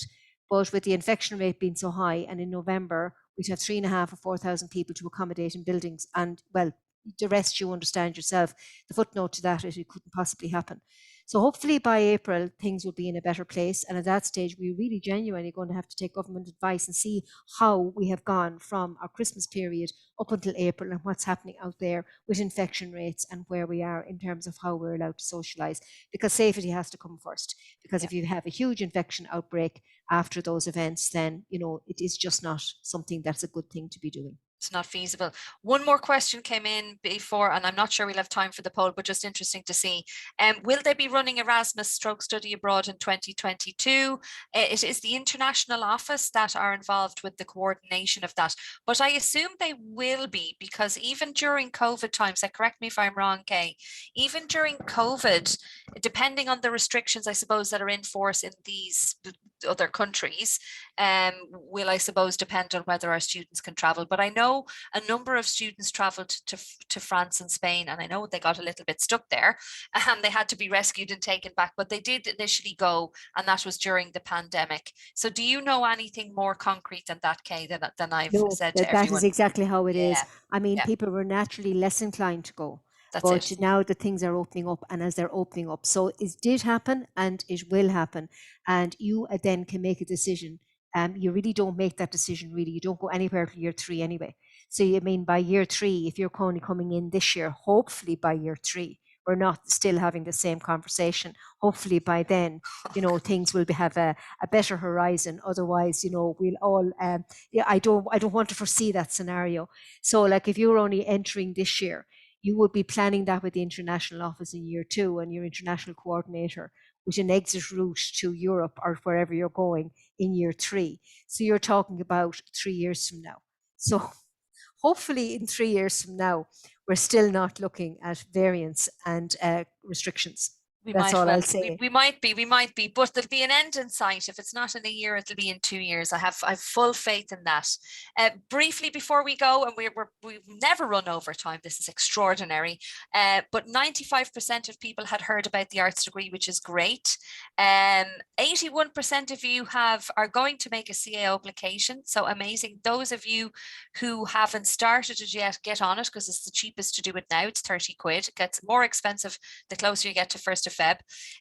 but with the infection rate being so high, and in November, we'd have 3,500 or 4,000 people to accommodate in buildings, and well, the rest you understand yourself. The footnote to that is it couldn't possibly happen. So hopefully by April, things will be in a better place. And at that stage, we're really genuinely going to have to take government advice and see how we have gone from our Christmas period up until April and what's happening out there with infection rates and where we are in terms of how we're allowed to socialise. Because safety has to come first. Because if you have a huge infection outbreak after those events, then, you know, it is just not something that's a good thing to be doing. It's not feasible. One more question came in before, and I'm not sure we'll have time for the poll, but just interesting to see. Will they be running Erasmus stroke study abroad in 2022? It is the international office that are involved with the coordination of that, but I assume they will be, because even during COVID times, correct me if I'm wrong, Kay, even during COVID, depending on the restrictions, I suppose, that are in force in these other countries, will, I suppose, depend on whether our students can travel. But I know a number of students traveled to France and Spain, and I know they got a little bit stuck there and they had to be rescued and taken back, but they did initially go, and that was during the pandemic. So do you know anything more concrete than that, Kay, than I've No, said to that is everyone? exactly how it is. Yeah, I mean, yeah, people were naturally less inclined to go, that's but it. now that things are opening up, and as they're opening up, so it did happen and it will happen, and you then can make a decision. You really don't make that decision, really. You don't go anywhere till year 3 anyway. So you mean by year 3, if you're only coming in this year, hopefully by year 3, we're not still having the same conversation. Hopefully by then, things will have a better horizon. Otherwise, we'll all, yeah, I don't want to foresee that scenario. So like if you're only entering this year, you would be planning that with the international office in year 2 and your international coordinator with an exit route to Europe or wherever you're going in year 3. So you're talking about 3 years from now. So hopefully in 3 years from now, we're still not looking at variants and restrictions. We That's might all I'll well, say. we might be, but there'll be an end in sight. If it's not in a year, it'll be in 2 years. I've full faith in that. Briefly before we go, and we've never run over time. This is extraordinary. But 95% of people had heard about the arts degree, which is great. 81% of you are going to make a CAO application. So amazing. Those of you who haven't started it yet, get on it, because it's the cheapest to do it now. It's 30 quid. It gets more expensive the closer you get to 1st of Feb.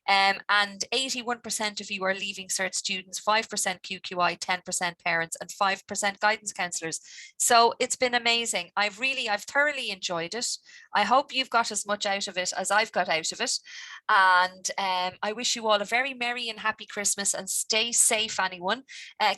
And 81% of you are leaving cert students, 5% QQI, 10% parents, and 5% guidance counsellors. So it's been amazing. I've thoroughly enjoyed it. I hope you've got as much out of it as I've got out of it. And I wish you all a very merry and happy Christmas, and stay safe, anyone.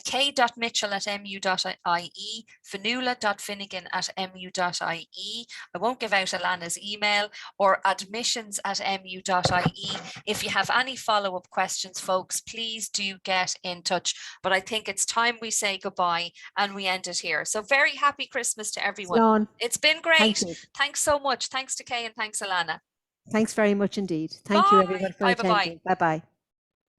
k.mitchell@mu.ie, fanula.finnegan@mu.ie. I won't give out Alanna's email, or admissions@mu.ie. If you have any follow-up questions, folks, please do get in touch. But I think it's time we say goodbye and we end it here. So very happy Christmas to everyone. Dawn, It's been thank great. you. Thanks so much. Thanks to Kay and thanks, Alanna. Thanks very much indeed. Thank you everyone for Bye. attending. Bye-bye.